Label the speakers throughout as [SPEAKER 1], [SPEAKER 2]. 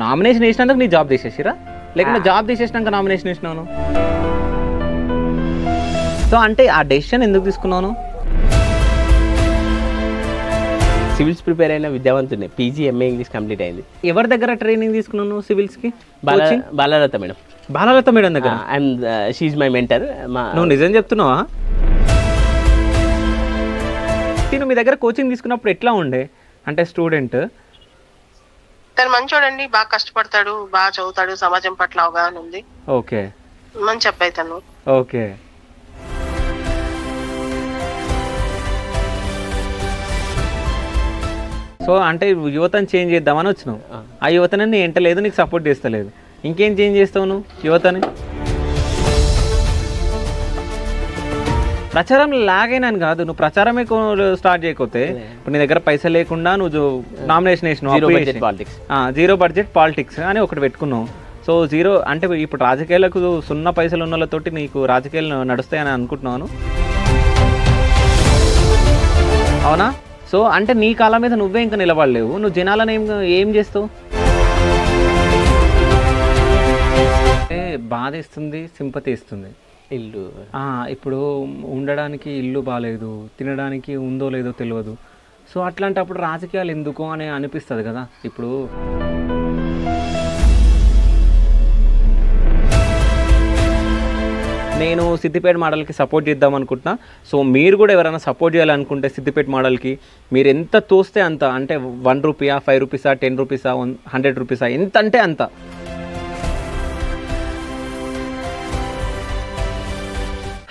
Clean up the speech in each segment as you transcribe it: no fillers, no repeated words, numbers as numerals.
[SPEAKER 1] Nomination వేసినందుకు నీ job తీసేసిరా లేకుంటే జాబ్ తీసేసినాక నామినేషన్ వేసినాను? సో అంటే ఆ డెసిషన్ ఎందుకు తీసుకున్నాను?
[SPEAKER 2] సివిల్స్ ప్రిపేర్ అయిన విద్యావంతుడే, పీజీ ఎంఏ ఇంగ్లీష్ కంప్లీట్ అయింది.
[SPEAKER 1] ఎవరి దగ్గర ట్రైనింగ్ తీసుకున్నాను సివిల్స్కి?
[SPEAKER 2] బాలలత మేడం.
[SPEAKER 1] బాలలత మేడం దగ్గర?
[SPEAKER 2] And she my mentor.
[SPEAKER 1] నువ్వు నిజం చెప్తున్నావా? నేను మీ దగ్గర కోచింగ్ తీసుకున్నప్పుడు ఎట్లా ఉండే అంటే స్టూడెంట్?
[SPEAKER 3] తను మంచోడండి, బాగా కష్టపడతాడు, బాగా చదువుతాడు, సమాజం పట్ల అవగాహన ఉంది.
[SPEAKER 1] ఓకే,
[SPEAKER 3] మంచి అబ్బాయి తను.
[SPEAKER 1] ఓకే. సో అంటే యువతను చేంజ్ చేద్దామని వచ్చినావు. ఆ యువతని నీ ఎంటలేదు, నీకు సపోర్ట్ చేస్తలేదు. ఇంకేం చేంజ్ చేస్తావు నువ్వు యువతని? ప్రచారం లాగైనాను కాదు, నువ్వు ప్రచారమే స్టార్ట్ చేయకపోతే ఇప్పుడు నీ దగ్గర పైసలు లేకుండా నువ్వు నామినేషన్ వేసినావు. జీరో బడ్జెట్ పాలిటిక్స్ అని ఒకటి పెట్టుకున్నావు. సో జీరో అంటే ఇప్పుడు రాజకీయాలకు సున్నా పైసలు ఉన్న వాళ్ళతోటి నీకు రాజకీయాలు నడుస్తాయని అనుకుంటున్నాను, అవునా? సో అంటే నీ కాళ్ళ మీద నువ్వే ఇంకా నిలబడలేవు, నువ్వు జనాలను ఏం చేస్తావు? బాధ ఇస్తుంది, సింపతి ఇస్తుంది.
[SPEAKER 2] ఇల్లు
[SPEAKER 1] ఇప్పుడు ఉండడానికి ఇల్లు బాగాలేదు, తినడానికి ఉందో లేదో తెలియదు. సో అట్లాంటప్పుడు రాజకీయాలు ఎందుకు అని అనిపిస్తుంది కదా. ఇప్పుడు నేను సిద్దిపేట మోడల్కి సపోర్ట్ చేద్దాం అనుకుంటున్నా. సో మీరు కూడా ఎవరైనా సపోర్ట్ చేయాలనుకుంటే సిద్దిపేట మోడల్కి మీరు ఎంత తోస్తే అంత, అంటే 1 రూపీయా, 5 రూపీసా, 10 రూపీసా, 100 రూపీసా, ఎంత అంటే అంత.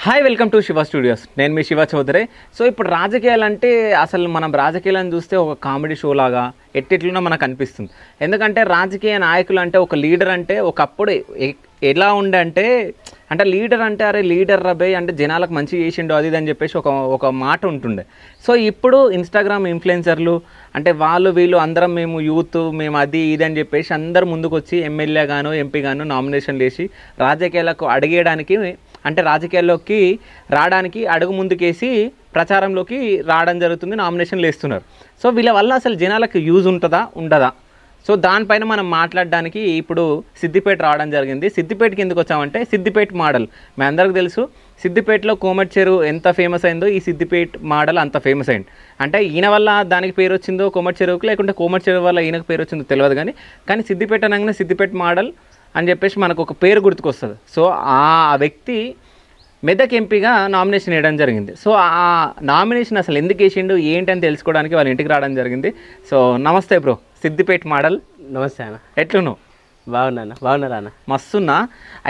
[SPEAKER 1] Hi, welcome to Shiva studios. నేను మీ శివ చౌదరి. సో ఇప్పుడు రాజకీయాలు అంటే అసలు మనం రాజకీయాలను చూస్తే ఒక కామెడీ షో లాగా ఎట్టిట్లున్నా మనకు అనిపిస్తుంది. ఎందుకంటే రాజకీయ నాయకులు అంటే ఒక లీడర్ అంటే ఒకప్పుడు ఎలా ఉండే అంటే లీడర్ అంటే అరే లీడర్ రబే అంటే జనాలకు మంచి చేసిండు అది ఇది అని చెప్పేసి ఒక మాట ఉంటుండే. సో ఇప్పుడు ఇన్స్టాగ్రామ్ ఇన్ఫ్లుయెన్సర్లు అంటే వాళ్ళు వీళ్ళు అందరం మేము యూత్, మేము అది ఇది అని చెప్పేసి అందరు ముందుకు వచ్చి ఎమ్మెల్యే గాను ఎంపీ గాను నామినేషన్లు వేసి రాజకీయాలకు అడిగేయడానికి అంటే రాజకీయాల్లోకి రావడానికి అడుగు ముందుకేసి ప్రచారంలోకి రావడం జరుగుతుంది, నామినేషన్లు వేస్తున్నారు. సో వీళ్ళ వల్ల అసలు జనాలకు యూజ్ ఉంటుందా ఉండదా? సో దానిపైన మనం మాట్లాడడానికి ఇప్పుడు సిద్దిపేట రావడం జరిగింది. సిద్దిపేటకి ఎందుకు వచ్చామంటే సిద్దిపేట మోడల్ మీ అందరికీ తెలుసు. సిద్దిపేటలో కోమటి చెరువు ఎంత ఫేమస్ అయిందో ఈ సిద్దిపేట మోడల్ అంత ఫేమస్ అయింది. అంటే ఈయన వల్ల దానికి పేరు వచ్చిందో కోమటి చెరువుకి, లేకుంటే కోమటి చెరువు వల్ల ఈయనకు పేరు వచ్చిందో తెలియదు. కానీ సిద్దిపేట అనగానే సిద్దిపేట మోడల్ అని చెప్పేసి మనకు ఒక పేరు గుర్తుకొస్తుంది. సో ఆ వ్యక్తి మెదక్ ఎంపీగా నామినేషన్ వేయడం జరిగింది. సో ఆ నామినేషన్ అసలు ఎందుకు వేసిండు ఏంటని తెలుసుకోవడానికి వాళ్ళ ఇంటికి రావడం జరిగింది. సో నమస్తే బ్రో, సిద్దిపేట మోడల్.
[SPEAKER 2] నమస్తే అన్న.
[SPEAKER 1] ఎట్లున్నావు?
[SPEAKER 2] బాగున్నారా అన్న?
[SPEAKER 1] మస్తున్నా.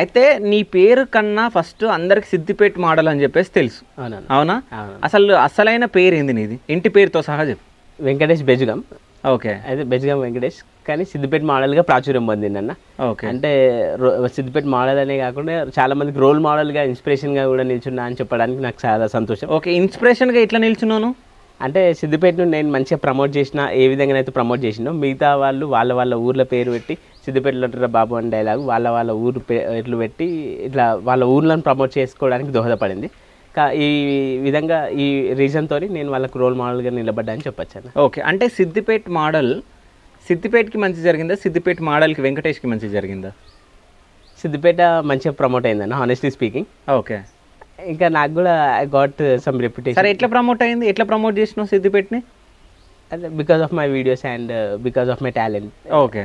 [SPEAKER 1] అయితే నీ పేరు కన్నా ఫస్ట్ అందరికి సిద్దిపేట మోడల్ అని చెప్పేసి తెలుసు, అవునా? అసలైన పేరు ఏంది నీది? ఇంటి పేరుతో సహా చెప్పు.
[SPEAKER 2] వెంకటేష్ బెజుగం.
[SPEAKER 1] ఓకే,
[SPEAKER 2] అయితే బెజుగం వెంకటేష్, కానీ సిద్దిపేట మోడల్గా ప్రాచుర్యం పొందింది అన్న.
[SPEAKER 1] ఓకే,
[SPEAKER 2] అంటే సిద్దిపేట మోడల్ అనే కాకుండా చాలా మందికి రోల్ మోడల్గా, ఇన్స్పిరేషన్గా కూడా నిల్చున్నా అని చెప్పడానికి నాకు చాలా సంతోషం.
[SPEAKER 1] ఓకే, ఇన్స్పిరేషన్గా ఎట్లా నిల్చున్నాను
[SPEAKER 2] అంటే సిద్దిపేటను నేను మంచిగా ప్రమోట్ చేసిన, ఏ విధంగా అయితే ప్రమోట్ చేసినో మిగతా వాళ్ళు వాళ్ళ ఊర్ల పేరు పెట్టి సిద్దిపేటలో ఉంటారా బాబు అని డైలాగ్ వాళ్ళ ఊరు పేర్లు పెట్టి ఇట్లా వాళ్ళ ఊర్లను ప్రమోట్ చేసుకోవడానికి దోహదపడింది. ఈ విధంగా ఈ రీజన్తో నేను వాళ్ళకు రోల్ మోడల్గా నిలబడ్డా అని చెప్పొచ్చు అన్న.
[SPEAKER 1] ఓకే, అంటే సిద్దిపేట మోడల్ సిద్దిపేటకి మంచి జరిగిందా, సిద్దిపేట మోడల్కి వెంకటేష్కి మంచి జరిగిందా?
[SPEAKER 2] సిద్దిపేట మంచిగా ప్రమోట్ అయిందన్న, హానెస్ట్లీ స్పీకింగ్.
[SPEAKER 1] ఓకే,
[SPEAKER 2] ఇంకా నాకు కూడా ఐ గాట్ సమ్ రెప్యుటేషన్.
[SPEAKER 1] సరే, ఎట్లా ప్రమోట్ అయింది, ఎట్లా ప్రమోట్ చేసినావు సిద్దిపేటని?
[SPEAKER 2] Because of my videos and because of my talent.
[SPEAKER 1] Okay,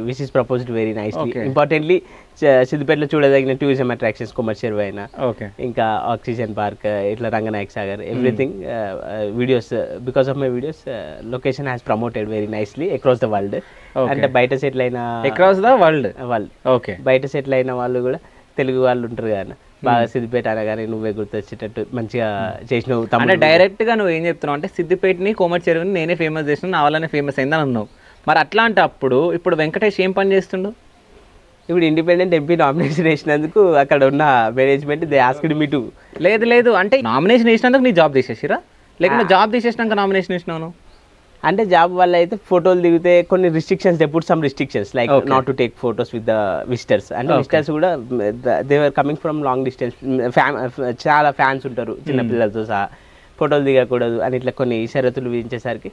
[SPEAKER 2] which is proposed very nicely. Importantly సిద్దిపేటలో చూడదగిన టూరిజం అట్రాక్షన్స్ కోమటి చెరువు అయినా, ఇంకా ఆక్సిజన్ పార్క్, ఇట్లా Ranganayak Sagar, everything videos, because of my videos location has promoted very nicely across the world. అంటే బయట settle అయిన
[SPEAKER 1] across the world.
[SPEAKER 2] Okay, బయట సెటిల్ అయిన వాళ్ళు కూడా తెలుగు వాళ్ళు ఉంటారు కదా, బాగా సిద్దిపేట అనగానే నువ్వే గుర్తొచ్చేటట్టు మంచిగా చేసినావు.
[SPEAKER 1] అంటే డైరెక్ట్గా నువ్వు ఏం చెప్తున్నావు అంటే సిద్దిపేటని కోమటి చెరువుని నేనే ఫేమస్ చేసిన, నా వల్లనే ఫేమస్ అయిందని అన్నావు. మరి అట్లాంటప్పుడు ఇప్పుడు వెంకటేష్ ఏం పని చేస్తుండు?
[SPEAKER 2] ఇప్పుడు ఇండిపెండెంట్ ఎంపీ నామినేషన్ వేసినందుకు అక్కడ ఉన్న management they asked me to.
[SPEAKER 1] లేదు అంటే నామినేషన్ వేసినందుకు నీ జాబ్ తీసేసిరా లేకుంటే జాబ్ తీసేసినాక నామినేషన్ వేసినావు?
[SPEAKER 2] అంటే జాబ్ వల్ల అయితే ఫోటోలు దిగితే కొన్ని restrictions, they put some restrictions like not to take photos with the visitors. అంటే విజిటర్స్ కూడా they are coming from long distance, చాలా ఫ్యాన్స్ ఉంటారు చిన్న పిల్లలతో సహా, ఫోటోలు దిగకూడదు అని ఇట్లా కొన్ని షరతులు విధించేసరికి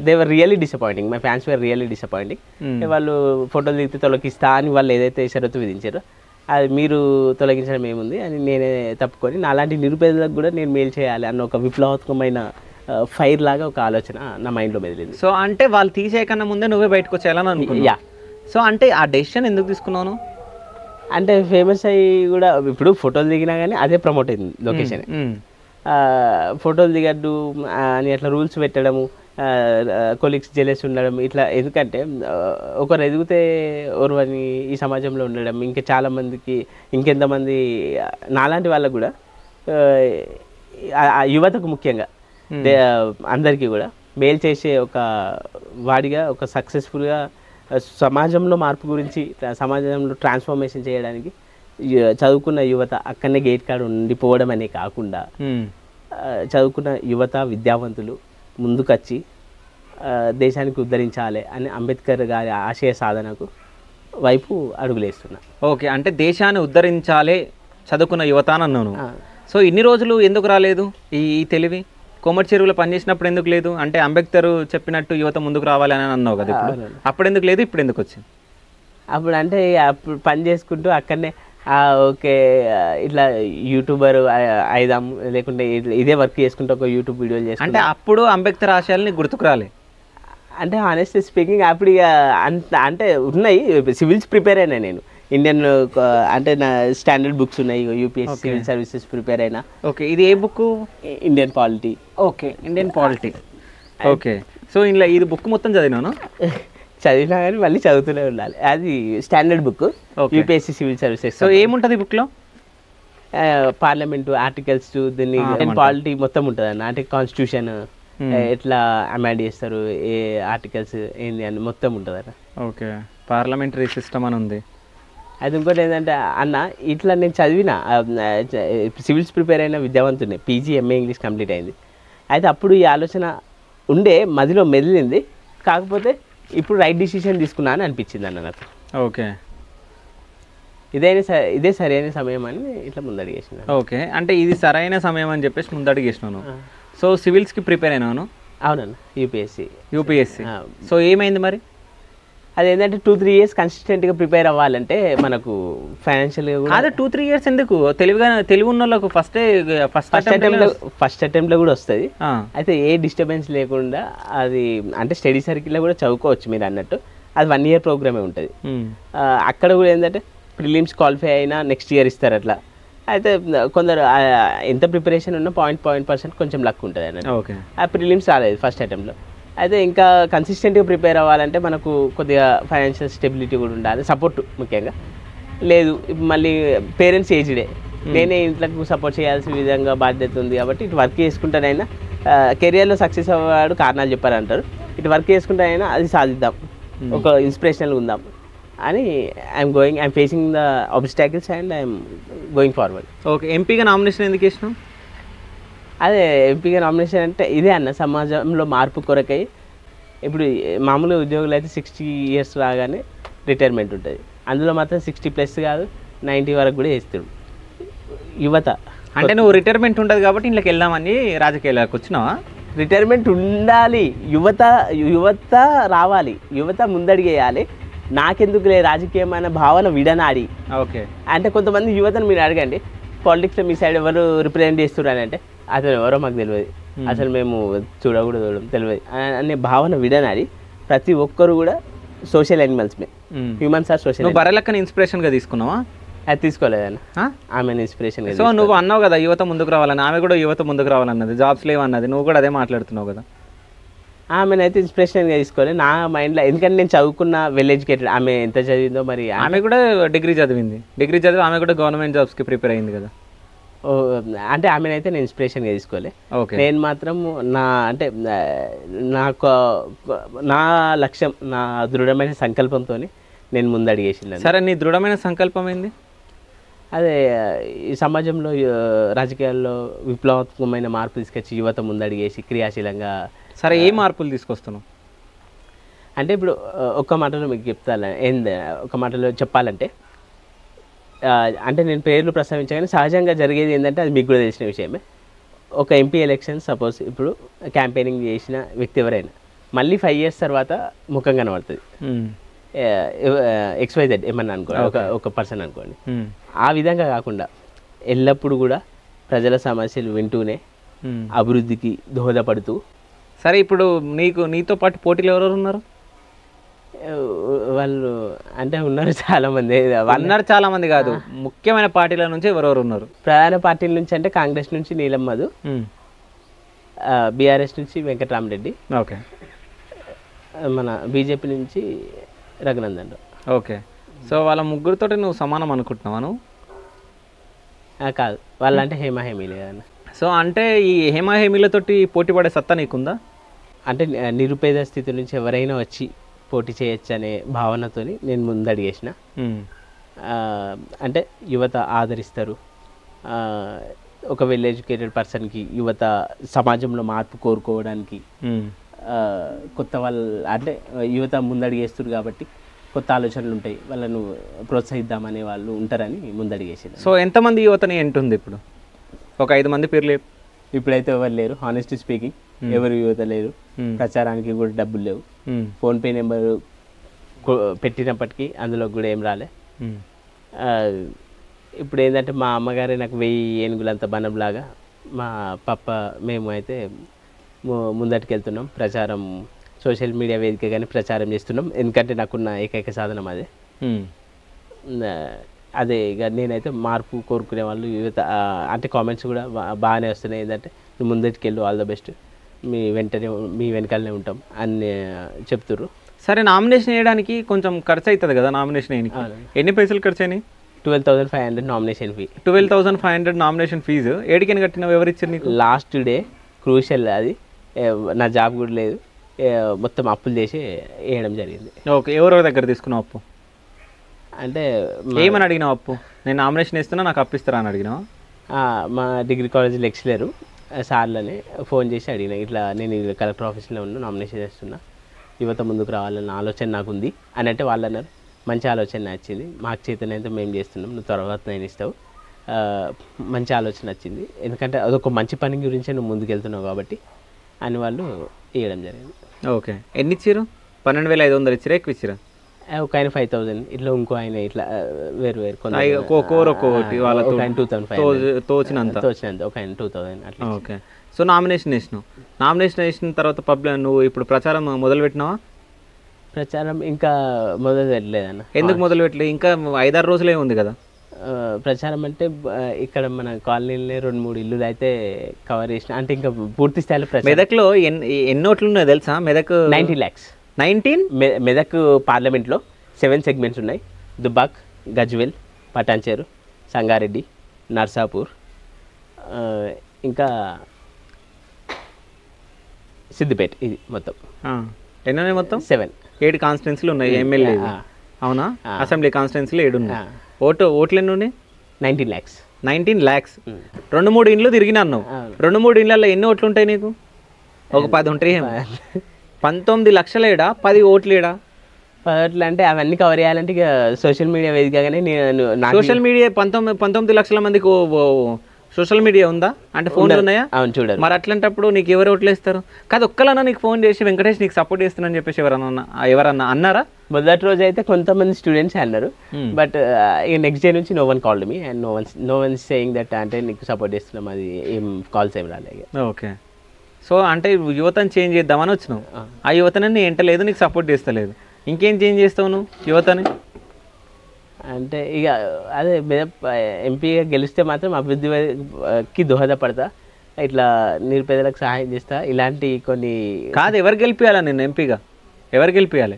[SPEAKER 2] they were really disappointing, my fans were really disappointing. వాళ్ళు ఫోటోలు దిగితే తొలగిస్తా అని వాళ్ళు ఏదైతే షరతు విధించారో అది మీరు తొలగించడం ఏముంది అని నేనే తప్పుకొని నాలాంటి నిరుపేదలకు కూడా నేను మేలు చేయాలి అన్న ఒక విప్లవాత్మకమైన ఫైర్ లాగా ఒక ఆలోచన నా మైండ్లో మెదిలింది.
[SPEAKER 1] సో అంటే వాళ్ళు తీసేయకన్నా ముందే నువ్వే బయటకు వచ్చేయాలని అనుకున్నా.
[SPEAKER 2] యా.
[SPEAKER 1] సో అంటే ఆ డెసిషన్ ఎందుకు తీసుకున్నాను?
[SPEAKER 2] అంటే ఫేమస్ అయ్యి కూడా ఇప్పుడు ఫోటోలు దిగినా కానీ అదే ప్రమోట్ అయింది లొకేషన్. ఫోటోలు దిగద్దు అని అట్లా రూల్స్ పెట్టడము, కొలీగ్స్ జెలెస్ ఉండడం ఇట్లా. ఎందుకంటే ఒకరు ఎదిగితే ఓర్వని ఈ సమాజంలో ఉండడం, ఇంకా చాలామందికి ఇంకెంతమంది నాలాంటి వాళ్ళకు కూడా యువతకు ముఖ్యంగా అందరికీ కూడా మేలు చేసే ఒక వాడిగా ఒక సక్సెస్ఫుల్గా సమాజంలో మార్పు గురించి సమాజంలో ట్రాన్స్ఫర్మేషన్ చేయడానికి చదువుకున్న యువత అక్కడనే గేట్ కాడ ఉండిపోవడం అనే కాకుండా చదువుకున్న యువత విద్యావంతులు ముందుకొచ్చి దేశానికి ఉద్ధరించాలి అని అంబేద్కర్ గారి ఆశయ సాధనకు వైపు అడుగులేస్తున్నా.
[SPEAKER 1] ఓకే, అంటే దేశాన్ని ఉద్ధరించాలి చదువుకున్న యువత అని అన్నాను. సో ఇన్ని రోజులు ఎందుకు రాలేదు ఈ తెలివి? కోమటి చెరువులో పనిచేసినప్పుడు ఎందుకు లేదు? అంటే అంబేద్కర్ చెప్పినట్టు యువత ముందుకు రావాలి అని అన్నావు కదా, ఇప్పుడు అప్పుడు ఎందుకు లేదు, ఇప్పుడు ఎందుకు వచ్చింది?
[SPEAKER 2] అప్పుడు అంటే అప్పుడు పని చేసుకుంటూ అక్కడనే ఓకే ఇట్లా యూట్యూబర్ అయిదాం, లేకుంటే ఇదే వర్క్ చేసుకుంటూ ఒక యూట్యూబ్ వీడియోలు చేసుకుంటా.
[SPEAKER 1] అంటే అప్పుడు అంబేద్కర్ ఆశయాలని గుర్తుకు రాలే?
[SPEAKER 2] అంటే హానెస్ట్లీ స్పీకింగ్ అప్పుడు ఇక అంత అంటే ఉన్నాయి. సివిల్స్ ప్రిపేర్ అయినా నేను, ఇండియన్ అంటే నా స్టాండర్డ్ బుక్స్ ఉన్నాయి, యూపీఎస్సీ సివిల్ సర్వీసెస్ ప్రిపేర్ అయినా.
[SPEAKER 1] ఓకే, ఇది ఏ book?
[SPEAKER 2] Indian polity.
[SPEAKER 1] Okay, Indian polity. Okay, so ఇలా ఇది బుక్ మొత్తం చదివినాను.
[SPEAKER 2] చదివినా కానీ మళ్ళీ చదువుతూనే ఉండాలి. అది standard book, UPSC civil services.
[SPEAKER 1] So ఏముంటుంది బుక్లో?
[SPEAKER 2] పార్లమెంటు ఆర్టికల్స్, దీన్ని పాలిటీ మొత్తం ఉంటుంది అన్న. అంటే కాన్స్టిట్యూషన్ ఎట్లా అమెండ్ చేస్తారు, ఏ ఆర్టికల్స్ ఏంది అని మొత్తం ఉంటుంది అన్న.
[SPEAKER 1] ఓకే, పార్లమెంటరీ సిస్టమ్ అని ఉంది.
[SPEAKER 2] అది ఇంకోటి ఏంటంటే అన్న, ఇట్లా నేను చదివిన సివిల్స్ ప్రిపేర్ అయిన విద్యావంతుని, పీజీ ఎంఏ ఇంగ్లీష్ కంప్లీట్ అయింది. అయితే అప్పుడు ఈ ఆలోచన ఉండే మదిలో మెదిలింది, కాకపోతే ఇప్పుడు రైట్ డిసిషన్ తీసుకున్నా అని అనిపించింది అన్న నాకు.
[SPEAKER 1] ఓకే,
[SPEAKER 2] ఇదే సరైన సమయం అని ఇట్లా ముందడిగేసిన.
[SPEAKER 1] ఓకే, అంటే ఇది సరైన సమయం అని చెప్పేసి ముందడిగేసినాను. సో సివిల్స్కి ప్రిపేర్ అయినాను.
[SPEAKER 2] అవునన్న, యూపీఎస్సీ.
[SPEAKER 1] సో ఏమైంది మరి?
[SPEAKER 2] అదేంటంటే 2-3 years కన్సిస్టెంట్గా ప్రిపేర్ అవ్వాలంటే మనకు ఫైనాన్షియల్గా కూడా.
[SPEAKER 1] అదే 2-3 years ఎందుకు? తెలివి ఉన్న వాళ్ళకు ఫస్ట్
[SPEAKER 2] అటెంప్ట్లో కూడా వస్తుంది. అయితే ఏ డిస్టర్బెన్స్ లేకుండా అది అంటే స్టడీ సర్కిల్లో కూడా చదువుకోవచ్చు మీరు అన్నట్టు. అది 1 year ప్రోగ్రామే ఉంటుంది. అక్కడ కూడా ఏంటంటే ప్రిలిమ్స్ క్వాలిఫై అయినా నెక్స్ట్ ఇయర్ ఇస్తారు అట్లా. అయితే కొందరు ఎంత ప్రిపరేషన్ ఉన్నా 0.1% కొంచెం లక్ ఉంటుంది అన్నట్టు.
[SPEAKER 1] ఓకే, ఆ
[SPEAKER 2] ప్రిలిమ్స్ రాలేదు ఫస్ట్ అటెంప్ట్లో. అయితే ఇంకా కన్సిస్టెంట్గా ప్రిపేర్ అవ్వాలంటే మనకు కొద్దిగా ఫైనాన్షియల్ స్టెబిలిటీ కూడా ఉండాలి, సపోర్ట్ ముఖ్యంగా. లేదు మళ్ళీ పేరెంట్స్ ఏజ్డే, నేనే ఇంట్లోకి సపోర్ట్ చేయాల్సిన విధంగా బాధ్యత ఉంది కాబట్టి ఇటు వర్క్ చేసుకుంటానైనా కెరియర్లో సక్సెస్ అవ్వడు కారణాలు చెప్పారంటారు. ఇటు వర్క్ చేసుకుంటానైనా అది సాధిద్దాం, ఒక ఇన్స్పిరేషనల్గా ఉందాం అని I'm facing the ఆబ్స్టాకిల్స్ and I'm going forward.
[SPEAKER 1] Okay, ఎంపీగా నామినేషన్ ఎందుకు ఇచ్చినాం?
[SPEAKER 2] అదే ఎంపీగా నామినేషన్ అంటే ఇదే అన్న, సమాజంలో మార్పు కొరకై. ఇప్పుడు మామూలుగా ఉద్యోగులు అయితే 60 years రాగానే రిటైర్మెంట్ ఉంటుంది, అందులో మాత్రం 60+ కాదు 90 వరకు కూడా వేస్తాడు యువత.
[SPEAKER 1] అంటే నువ్వు రిటైర్మెంట్ ఉంటుంది కాబట్టి ఇంట్లోకి వెళ్దామని రాజకీయాలకు వచ్చినావా?
[SPEAKER 2] రిటైర్మెంట్ ఉండాలి, యువత రావాలి, యువత ముందడిగేయాలి. నాకెందుకులే రాజకీయం అనే భావన విడనాడి.
[SPEAKER 1] ఓకే, అంటే
[SPEAKER 2] కొంతమంది యువతను మీరు అడగండి, పాలిటిక్స్లో మీ సైడ్ ఎవరు రిప్రజెంట్ చేస్తున్నారు అంటే అసలు ఎవరో మాకు తెలియదు, అసలు మేము చూడడం తెలియదు అనే భావన విడనాడి ప్రతి ఒక్కరు కూడా సోషల్ యానిమల్స్మే, హ్యూమన్స్ ఆర్ సోషల్.
[SPEAKER 1] నువ్వు బర్రెలక్కని ఇన్స్పిరేషన్గా తీసుకున్నావా?
[SPEAKER 2] అది తీసుకోలేదన్న, ఆమెను ఇన్స్పిరేషన్.
[SPEAKER 1] సో నువ్వు అన్నావు కదా యువత ముందుకు రావాలని, ఆమె కూడా యువత ముందుకు రావాలన్నది, జాబ్స్ లేవన్నది, నువ్వు కూడా అదే మాట్లాడుతున్నావు కదా.
[SPEAKER 2] ఆమెను అయితే ఇన్స్పిరేషన్గా తీసుకోవాలి నా మైండ్లో. ఎందుకంటే నేను చదువుకున్న వెల్ ఎడ్యుకేటెడ్, ఆమె ఎంత చదివిందో మరి.
[SPEAKER 1] ఆమె కూడా డిగ్రీ చదివి ఆమె కూడా గవర్నమెంట్ జాబ్స్కి ప్రిపేర్ అయింది కదా.
[SPEAKER 2] అంటే ఆమెనైతే నేను ఇన్స్పిరేషన్గా తీసుకోవాలి. నేను మాత్రం నా లక్ష్యం, నా దృఢమైన సంకల్పంతో నేను ముందడిగేసింది.
[SPEAKER 1] సరే, నీ దృఢమైన సంకల్పం ఏంది?
[SPEAKER 2] అదే ఈ సమాజంలో రాజకీయాల్లో విప్లవాత్మకమైన మార్పు తీసుకొచ్చి యువత ముందడిగేసి క్రియాశీలంగా.
[SPEAKER 1] సరే, ఏ మార్పులు తీసుకొస్తున్నావు?
[SPEAKER 2] అంటే ఇప్పుడు ఒక్క మాటలో మీకు చెప్తాను, ఒక మాటలో చెప్పాలంటే అంటే నేను పేర్లు ప్రస్తావించగానే సహజంగా జరిగేది ఏంటంటే అది మీకు కూడా తెలిసిన విషయమే. ఒక ఎంపీ ఎలక్షన్ సపోజ్ ఇప్పుడు క్యాంపెయినింగ్ చేసిన వ్యక్తి ఎవరైనా మళ్ళీ 5 years తర్వాత ముఖం కనబడుతుంది. XYZ ఏమన్నా అనుకోండి, ఒక పర్సన్ అనుకోండి. ఆ విధంగా కాకుండా ఎల్లప్పుడూ కూడా ప్రజల సమస్యలు వింటూనే అభివృద్ధికి దోహదపడుతూ.
[SPEAKER 1] సరే, ఇప్పుడు నీతో పాటు పోటీలు ఎవరెవరు ఉన్నారు?
[SPEAKER 2] వాళ్ళు అంటే ఉన్నారు చాలా మంది.
[SPEAKER 1] చాలా మంది కాదు, ముఖ్యమైన పార్టీల నుంచి ఎవరెవరు ఉన్నారు?
[SPEAKER 2] ప్రధాన పార్టీల నుంచి అంటే కాంగ్రెస్ నుంచి నీలం మధు, బీఆర్ఎస్ నుంచి వెంకటరామరెడ్డి,
[SPEAKER 1] ఓకే,
[SPEAKER 2] మన బీజేపీ నుంచి రఘునందన్ రావు.
[SPEAKER 1] ఓకే. సో వాళ్ళ ముగ్గురితో నువ్వు సమానం అనుకుంటున్నావా నువ్వు?
[SPEAKER 2] కాదు, వాళ్ళంటే హేమహేమీలే కదన్న.
[SPEAKER 1] సో అంటే ఈ హేమహేమీలతోటి పోటీ పడే సత్తా నీకుందా?
[SPEAKER 2] అంటే నిరుపేద స్థితి నుంచి ఎవరైనా వచ్చి పోటీ చేయొచ్చు అనే భావనతో నేను ముందడిగేసిన. అంటే యువత ఆదరిస్తారు, ఒక వెల్ ఎడ్యుకేటెడ్ పర్సన్కి యువత సమాజంలో మార్పు కోరుకోవడానికి కొత్త వాళ్ళు అంటే యువత ముందడిగేస్తారు కాబట్టి కొత్త ఆలోచనలు ఉంటాయి, వాళ్ళను ప్రోత్సహిద్దామనే వాళ్ళు ఉంటారని ముందడిగేసారు.
[SPEAKER 1] సో ఎంతమంది యువతని ఏంటుంది ఇప్పుడు? ఒక 5 మంది పేర్లు.
[SPEAKER 2] ఇప్పుడైతే ఎవరు లేరు, హానెస్ట్ స్పీకింగ్ ఎవరు యువత లేరు. ప్రచారానికి కూడా డబ్బులు లేవు. ఫోన్పే నెంబరు పెట్టినప్పటికీ అందులో కూడా ఏం రాలే. ఇప్పుడు ఏంటంటే మా అమ్మగారే నాకు 1000 ఏనుగులంత బనంలాగా, మా పప్ప మేము అయితే ముందటికి వెళ్తున్నాం. ప్రచారం సోషల్ మీడియా వేదికగానే ప్రచారం చేస్తున్నాం, ఎందుకంటే నాకున్న ఏకైక సాధనం అదే. అదే ఇక నేనైతే మార్పు కోరుకునే వాళ్ళు యువత అంటే కామెంట్స్ కూడా బాగానే వస్తున్నాయి. ఏంటంటే నువ్వు ముందటికి వెళ్ళు, ఆల్ ద బెస్ట్, మీ వెనకాలనే ఉంటాం అని చెప్తుర్రు.
[SPEAKER 1] సరే, నామినేషన్ వేయడానికి కొంచెం ఖర్చు అవుతుంది కదా? నామినేషన్ వేయడానికి ఎన్ని పైసలు ఖర్చు అయినాయి?
[SPEAKER 2] 12,500 నామినేషన్ ఫీ.
[SPEAKER 1] 12,500 నామినేషన్ ఫీజు ఏడికని కట్టినావు? ఎవరు ఇచ్చారు నీకు?
[SPEAKER 2] లాస్ట్ డే క్రూషియల్, అది నా జాబ్ కూడా లేదు, మొత్తం అప్పులు చేసి వేయడం జరిగింది.
[SPEAKER 1] ఓకే, ఎవరెవరి దగ్గర తీసుకున్నావు అప్పు?
[SPEAKER 2] అంటే
[SPEAKER 1] ఏమని అడిగినావు అప్పు? నేను నామినేషన్ ఇస్తున్నా, నాకు అప్పు ఇస్తారా అని అడిగినావా?
[SPEAKER 2] మా డిగ్రీ కాలేజ్ లెక్చరరు సార్లని ఫోన్ చేసి అడిగిన, ఇట్లా నేను కలెక్టర్ ఆఫీస్లో ఉన్నా, నామినేషన్ చేస్తున్నా, యువత ముందుకు రావాలన్న ఆలోచన నాకు ఉంది అని అంటే వాళ్ళు అన్నారు, మంచి ఆలోచన నచ్చింది, మాకు చేతనైతే మేము చేస్తున్నాం, నువ్వు తర్వాత నేను ఇస్తావు, మంచి ఆలోచన వచ్చింది, ఎందుకంటే అదొక మంచి పని గురించే నువ్వు ముందుకు వెళ్తున్నావు కాబట్టి అని వాళ్ళు ఇవ్వడం జరిగింది.
[SPEAKER 1] ఓకే, ఎన్ని ఇచ్చారు? 12,500 ఇచ్చారా, ఎక్కువ ఇచ్చారా?
[SPEAKER 2] ఒక ఆయన 5,000, ఇట్లా ఇంకో ఆయన ఇట్లా వేరు వేరు తోచినంత, ఒక ఆయన 2,000 అట్లా.
[SPEAKER 1] ఓకే. సో నామినేషన్ వేసిన తర్వాత నువ్వు ఇప్పుడు ప్రచారం మొదలు పెట్టినావా?
[SPEAKER 2] ప్రచారం ఇంకా మొదలు పెట్టలేదన్న.
[SPEAKER 1] ఎందుకు మొదలు పెట్టలేదు? ఇంకా 5-6 రోజులే ఉంది కదా.
[SPEAKER 2] ప్రచారం అంటే ఇక్కడ మన కాలనీలో 2-3 ఇల్లులు అయితే కవర్ చేసిన, అంటే ఇంకా పూర్తి స్థాయిలో.
[SPEAKER 1] మెదక్లో ఎన్ని ఓట్లు ఉన్నాయో తెలుసా? మెదక్
[SPEAKER 2] 90 lakhs.
[SPEAKER 1] 19
[SPEAKER 2] మెదక్ పార్లమెంట్లో 7 segments ఉన్నాయి. దుబ్బాక్, గజ్వేల్, పటాన్చేరు, సంగారెడ్డి, నర్సాపూర్, ఇంకా సిద్దిపేట, ఇది మొత్తం
[SPEAKER 1] ఎన్ని ఉన్నాయి? మొత్తం
[SPEAKER 2] 7
[SPEAKER 1] కాన్స్టిట్యున్సీలు ఉన్నాయి. ఎమ్మెల్యే అవునా? అసెంబ్లీ కాన్స్టిట్యున్సీలు 7 ఉన్నాయి. ఓట్లు ఎన్ని ఉన్నాయి?
[SPEAKER 2] 19 lakhs.
[SPEAKER 1] 19 lakhs. 2-3 ఇండ్లు తిరిగినా అన్నావు. 2-3 ఇండ్లలో ఎన్ని ఓట్లు ఉంటాయి నీకు? ఒక 10 ఉంటాయి. 19 లక్షలేడా? 10 ఓట్లేడా?
[SPEAKER 2] 10 ఓట్లు అంటే అవన్నీ కవర్ చేయాలంటే ఇక సోషల్ మీడియా వేదికగానే నేను
[SPEAKER 1] సోషల్ మీడియా 19 లక్షల మందికి సోషల్ మీడియా ఉందా? అంటే ఫోన్లు ఉన్నాయా?
[SPEAKER 2] అవును, చూడండి.
[SPEAKER 1] మరి అట్లాంటప్పుడు నీకు ఎవరు ఓట్లు వేస్తారు? కాదు, ఒక్కలన్నా నీకు ఫోన్ చేసి వెంకటేష్ నీకు సపోర్ట్ చేస్తున్నాను చెప్పేసి ఎవరన్నా అన్నారా?
[SPEAKER 2] మొదటి రోజు అయితే కొంతమంది స్టూడెంట్స్ అన్నారు, బట్ ఇక నెక్స్ట్ డే నుంచి no one called me and no one saying that అంటే నీకు సపోర్ట్ చేస్తున్నాం, అది ఏం కాల్స్ ఏం రాలేదు.
[SPEAKER 1] ఓకే. సో అంటే యువతను చేంజ్ చేద్దామని వచ్చినావు. ఆ యువతని నీ ఎంటలేదు, నీకు సపోర్ట్ చేస్తలేదు, ఇంకేం చేంజ్ చేస్తావు నువ్వు యువతని?
[SPEAKER 2] అంటే ఇక అదే ఎంపీగా గెలిస్తే మాత్రం అభివృద్ధికి దోహదపడతా, ఇట్లా నిరుపేదలకు సహాయం చేస్తా, ఇలాంటి కొన్ని.
[SPEAKER 1] కాదు, ఎవరు గెలిపియాలా నేను ఎంపీగా? ఎవరు గెలిపియాలి?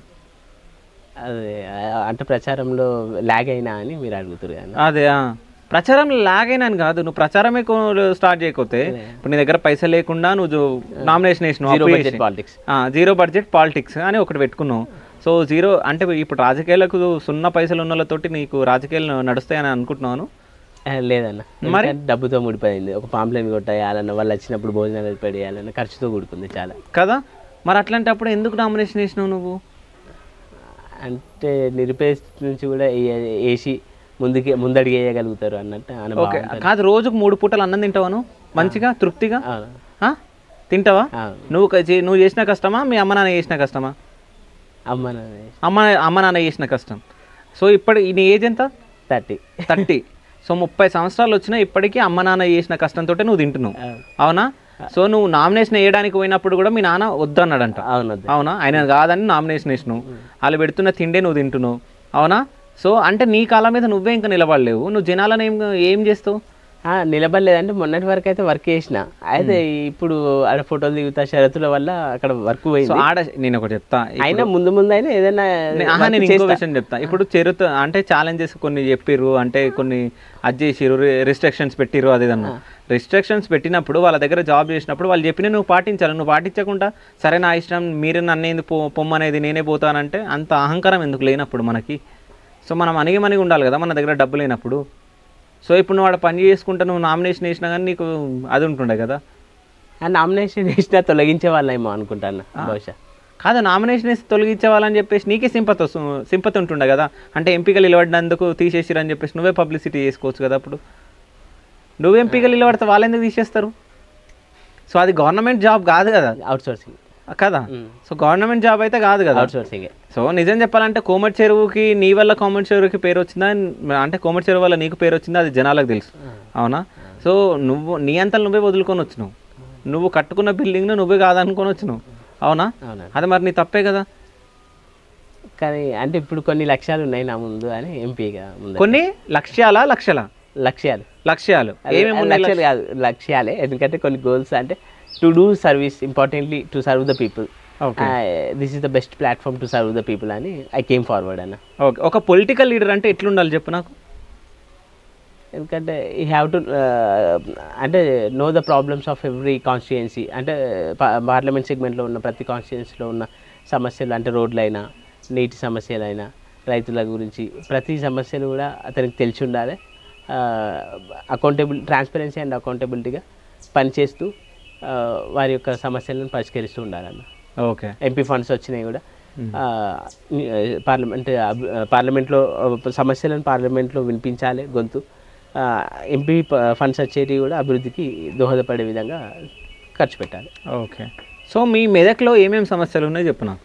[SPEAKER 2] అదే అంటే ప్రచారంలో లాగ్ అయినా అని మీరు అడుగుతారు కదా.
[SPEAKER 1] అదే ప్రచారంలో లాగ్ అయినా అని కాదు, నువ్వు ప్రచారమే స్టార్ట్ చేయకపోతే ఇప్పుడు నీ దగ్గర పైసలు లేకుండా నువ్వు నామినేషన్ వేసినావు, జీరో బడ్జెట్ పాలిటిక్స్ అని ఒకటి పెట్టుకున్నావు. సో జీరో అంటే ఇప్పుడు రాజకీయాలకు 0 పైసలు ఉన్న వాళ్ళతోటి నీకు రాజకీయాలు నడుస్తాయని అనుకుంటున్నాను.
[SPEAKER 2] లేదన్న, మరి డబ్బుతో ముడిపోయింది. ఒక పాంప్లెట్ కొట్టేయాలన్న, వాళ్ళు వచ్చినప్పుడు భోజనాలు పెట్టేయాలన్న ఖర్చుతో కూడుకుంది చాలా కదా. మరి అట్లాంటప్పుడు ఎందుకు నామినేషన్ వేసినావు నువ్వు? అంటే నిరుపేద నుంచి కూడా వేసి ముందడిగి వేయగలుగుతారు అన్నట్టు.
[SPEAKER 1] కాదు, రోజుకు 3 పూటలు అన్నం తింటావాను మంచిగా తృప్తిగా? తింటావా?
[SPEAKER 2] అవును.
[SPEAKER 1] నువ్వు చేసిన కష్టమా, మీ అమ్మ నాన్న చేసిన కష్టమా?
[SPEAKER 2] అమ్మ నాన్న
[SPEAKER 1] అమ్మ నాన్న చేసిన కష్టం. సో ఇప్పుడు నీ ఏజ్ ఎంత?
[SPEAKER 2] 30.
[SPEAKER 1] సో 30 సంవత్సరాలు వచ్చినా ఇప్పటికీ అమ్మ నాన్న చేసిన కష్టంతో నువ్వు తింటున్నావు, అవునా? సో నువ్వు నామినేషన్ వేయడానికి పోయినప్పుడు కూడా మీ నాన్న వద్దన్నాడంట, అవునా? ఆయన కాదని నామినేషన్ వేసినావు, వాళ్ళు పెడుతున్న తిండే నువ్వు తింటున్నావు, అవునా? సో అంటే నీ కాళ్ళ మీద నువ్వే ఇంకా నిలబడలేవు, నువ్వు జనాలను ఏం చేస్తావు?
[SPEAKER 2] నిలబడలేదంటే మొన్నటి వరకు అయితే వర్క్ చేసిన, అయితే ఇప్పుడు ఆడ ఫోటోలు దిగుతా షరతుల వల్ల అక్కడ వర్క్ పోయింది.
[SPEAKER 1] ఆడ నేను ఒకటి చెప్తా,
[SPEAKER 2] అయినా ముందు అయినా ఏదైనా
[SPEAKER 1] నేను ఇంకో విషయం చెప్తా. ఇప్పుడు అంటే ఛాలెంజెస్ కొన్ని చెప్పిర్రు, అంటే కొన్ని అది చేసిర్రు, రిస్ట్రిక్షన్స్ పెట్టిర్రు, అదేదన్నా రిస్ట్రిక్షన్స్ పెట్టినప్పుడు వాళ్ళ దగ్గర జాబ్ చేసినప్పుడు వాళ్ళు చెప్పిన నువ్వు పాటించాలి. నువ్వు పాటించకుండా సరే నా ఇష్టం మీరు నన్ను పొమ్మనేది నేనే పోతానంటే అంత అహంకారం ఎందుకు లేనప్పుడు మనకి? సో మనం అణిగి ఉండాలి కదా మన దగ్గర డబ్బు లేనప్పుడు. సో ఇప్పుడు నువ్వు ఆడ పని చేసుకుంటా నువ్వు నామినేషన్ వేసినా కానీ నీకు అది ఉంటుండే కదా.
[SPEAKER 2] నామినేషన్ వేసినా తొలగించే వాళ్ళేమో అనుకుంటాను బహుశా.
[SPEAKER 1] కాదు, నామినేషన్ వేసి తొలగించే వాళ్ళని చెప్పేసి నీకే సింపతి ఉంటుండే కదా. అంటే ఎంపీగా నిలబడినందుకు తీసేసిరని చెప్పేసి నువ్వే పబ్లిసిటీ చేసుకోవచ్చు కదా. అప్పుడు నువ్వు ఎంపీగా నిలబడితే వాళ్ళు ఎందుకు తీసేస్తారు? సో అది గవర్నమెంట్ జాబ్ కాదు కదా,
[SPEAKER 2] అవుట్సోర్సింగ్
[SPEAKER 1] కదా. సో గవర్నమెంట్ జాబ్ అయితే కాదు కదా,
[SPEAKER 2] అవుట్సోర్సింగ్.
[SPEAKER 1] సో నిజం చెప్పాలంటే కోమటి చెరువుకి నీ వల్ల కోమటి చెరువుకి పేరు వచ్చిందా, అంటే కోమటి చెరువు వల్ల నీకు పేరు వచ్చిందా అది జనాలకు తెలుసు, అవునా? సో నువ్వు నీ అంతలు నువ్వే వదులుకొని వచ్చినావు, నువ్వు కట్టుకున్న బిల్డింగ్ను నువ్వే కాదనుకొని వచ్చినావు, అవునా? అది మరి నీ తప్పే కదా.
[SPEAKER 2] కానీ అంటే ఇప్పుడు కొన్ని లక్ష్యాలు ఉన్నాయి నా ముందు అని ఎంపీగా ముందు.
[SPEAKER 1] కొన్ని లక్ష్యాలు
[SPEAKER 2] లక్ష్యాలు కాదు, లక్ష్యాలే. ఎందుకంటే కొన్ని గోల్స్ అంటే to do service, importantly to serve the people. This is the best platform to serve the people అని ఐ కేమ్ ఫార్వర్డ్ అన్న.
[SPEAKER 1] ఓకే, ఒక పొలిటికల్ లీడర్ అంటే ఎట్లుండాలి చెప్పు నాకు.
[SPEAKER 2] ఎందుకంటే యూ హ్యావ్ టు అంటే know the problems of every constituency. అంటే parliament సెగ్మెంట్లో ఉన్న ప్రతి కాన్స్టిట్యుయెన్సీలో ఉన్న సమస్యలు, అంటే రోడ్లైనా, నీటి సమస్యలైనా, రైతుల గురించి ప్రతి సమస్యలు కూడా అతనికి తెలిసి ఉండాలి. ట్రాన్స్పరెన్సీ అండ్ అకౌంటబిలిటీగా పనిచేస్తూ వారి యొక్క సమస్యలను పరిష్కరిస్తూ ఉండాలన్న.
[SPEAKER 1] ఓకే,
[SPEAKER 2] ఎంపీ ఫండ్స్ వచ్చినాయి కూడా పార్లమెంట్లో సమస్యలను పార్లమెంట్లో వినిపించాలి గొంతు. ఎంపీ ఫండ్స్ వచ్చేవి కూడా అభివృద్ధికి దోహదపడే విధంగా ఖర్చు పెట్టాలి.
[SPEAKER 1] ఓకే, సో మీ మెదక్లో ఏమేమి సమస్యలు ఉన్నాయో చెప్పు నాకు.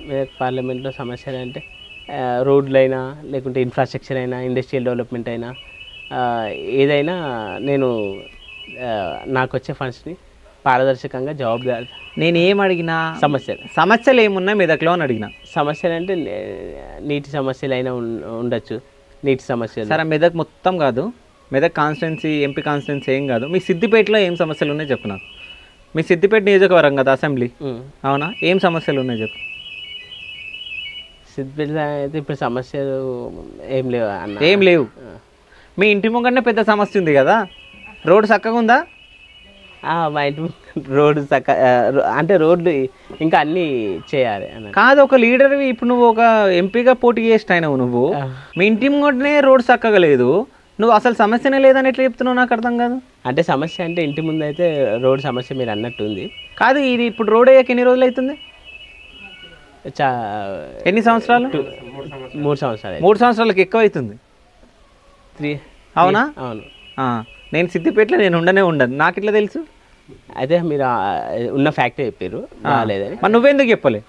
[SPEAKER 2] మెదక్ పార్లమెంట్లో సమస్యలు అంటే రోడ్లైనా, లేకుంటే ఇన్ఫ్రాస్ట్రక్చర్ అయినా, ఇండస్ట్రియల్ డెవలప్మెంట్ అయినా, ఏదైనా నేను నాకు వచ్చే ఫండ్స్ని పారదర్శకంగా జవాబుదారి.
[SPEAKER 1] నేను ఏం అడిగినా సమస్యలు ఏమున్నాయి మెదక్లో అని అడిగిన.
[SPEAKER 2] సమస్యలు అంటే నీటి సమస్యలు అయినా ఉండొచ్చు, నీటి సమస్యలు.
[SPEAKER 1] సరే, మెదక్ మొత్తం కాదు, మెదక్ కాన్స్టిట్యున్సీ, ఎంపీ కాన్స్టిట్యున్సీ ఏం కాదు, మీ సిద్దిపేటలో ఏం సమస్యలు ఉన్నాయి చెప్పు నాకు. మీ సిద్దిపేట నియోజకవర్గం కదా అసెంబ్లీ, అవునా? ఏం సమస్యలు ఉన్నాయి చెప్పు.
[SPEAKER 2] సిద్దిపేట అయితే ఇప్పుడు సమస్యలు ఏం లేవు అన్న.
[SPEAKER 1] ఏం లేవు? మీ ఇంటి ముంగనే పెద్ద సమస్య ఉంది కదా, రోడ్డు చక్కగా ఉందా?
[SPEAKER 2] మా ఇంటి రోడ్డు అంటే రోడ్లు ఇంకా అన్నీ చేయాలి అన్న.
[SPEAKER 1] కాదు, ఒక లీడర్వి, ఇప్పుడు నువ్వు ఒక ఎంపీగా పోటీ చేసినావు, నువ్వు మీ ఇంటి ముంగనే రోడ్డు చక్కగా లేదు, నువ్వు అసలు సమస్యనే లేదని ఎట్లా చెప్తున్నావు? నాకు అర్థం కాదు.
[SPEAKER 2] అంటే సమస్య అంటే ఇంటి ముందు అయితే రోడ్ సమస్య మీరు అన్నట్టు ఉంది.
[SPEAKER 1] కాదు, ఇది ఇప్పుడు రోడ్ అయ్యాక ఎన్ని రోజులు అవుతుంది? ఎన్ని సంవత్సరాలు?
[SPEAKER 2] 3 సంవత్సరాలు.
[SPEAKER 1] 3 సంవత్సరాలకు ఎక్కువ అవుతుంది.
[SPEAKER 2] 3.
[SPEAKER 1] అవునా?
[SPEAKER 2] అవును.
[SPEAKER 1] నేను సిద్దిపేటలో నేను ఉండను, నాకు ఇట్లా తెలుసు.
[SPEAKER 2] అయితే మీరు ఉన్న ఫ్యాక్ట్ చెప్పారు లేదని,
[SPEAKER 1] మరి నువ్వెందుకు చెప్పలే?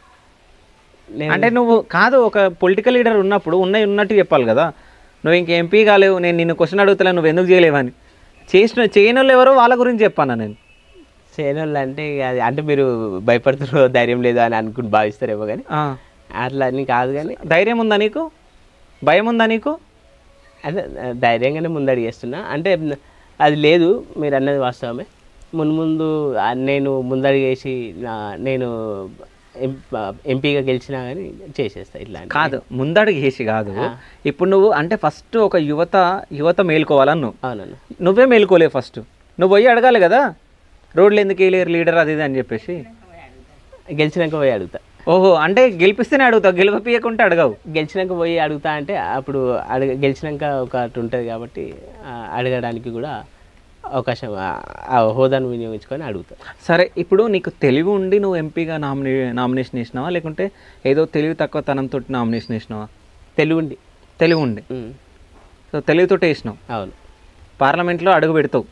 [SPEAKER 1] అంటే నువ్వు కాదు, ఒక పొలిటికల్ లీడర్ ఉన్నప్పుడు ఉన్నట్టు చెప్పాలి కదా. నువ్వు ఇంక ఎంపీ కాలేవు, నేను నిన్ను క్వశ్చన్ అడుగుతలే, నువ్వు ఎందుకు చేయలేవని. చేయని వాళ్ళు ఎవరో వాళ్ళ గురించి చెప్పాను నేను.
[SPEAKER 2] చేయని వాళ్ళు అంటే అది అంటే మీరు భయపడుతున్నారు, ధైర్యం లేదు అని అనుకుని భావిస్తారేమో, కానీ అట్లా అని కాదు. కానీ
[SPEAKER 1] ధైర్యం ఉందా నీకు? భయం ఉందా నీకు?
[SPEAKER 2] అంటే ధైర్యంగానే ముందడి చేస్తున్నా. అంటే అది లేదు, మీరు అన్నది వాస్తవమే. ముందు నేను ముందడి చేసి నేను ఎంపీగా గెలిచినా కానీ చేసేస్తా. ఇట్లా
[SPEAKER 1] కాదు, ముందడుగు చేసి కాదు. ఇప్పుడు నువ్వు అంటే ఫస్ట్ ఒక యువత మేలుకోవాలని నువ్వు.
[SPEAKER 2] అవునన్నా,
[SPEAKER 1] నువ్వే మేలుకోలేవు. ఫస్ట్ నువ్వు పోయి అడగాలి కదా, రోడ్లు ఎందుకు వేయలేరు లీడర్ అది ఇది అని చెప్పేసి.
[SPEAKER 2] గెలిచినాక పోయి అడుగుతా.
[SPEAKER 1] ఓహో, అంటే గెలిపిస్తేనే అడుగుతావు, గెలిపీయకుంటే అడగవు.
[SPEAKER 2] గెలిచినాక పోయి అడుగుతా అంటే అప్పుడు గెలిచినాక ఒకటి ఉంటుంది కాబట్టి అడగడానికి కూడా అవకాశం, హోదాను వినియోగించుకొని అడుగుతా.
[SPEAKER 1] సరే, ఇప్పుడు నీకు తెలివి ఉండి నువ్వు ఎంపీగా నామినేషన్ వేసినావా, లేకుంటే ఏదో తెలివి తక్కువ తనంతో నామినేషన్ వేసినావా? తెలివి ఉండి. సో తెలివితో వేసినావు.
[SPEAKER 2] అవును.
[SPEAKER 1] పార్లమెంట్లో అడుగు పెడతావు,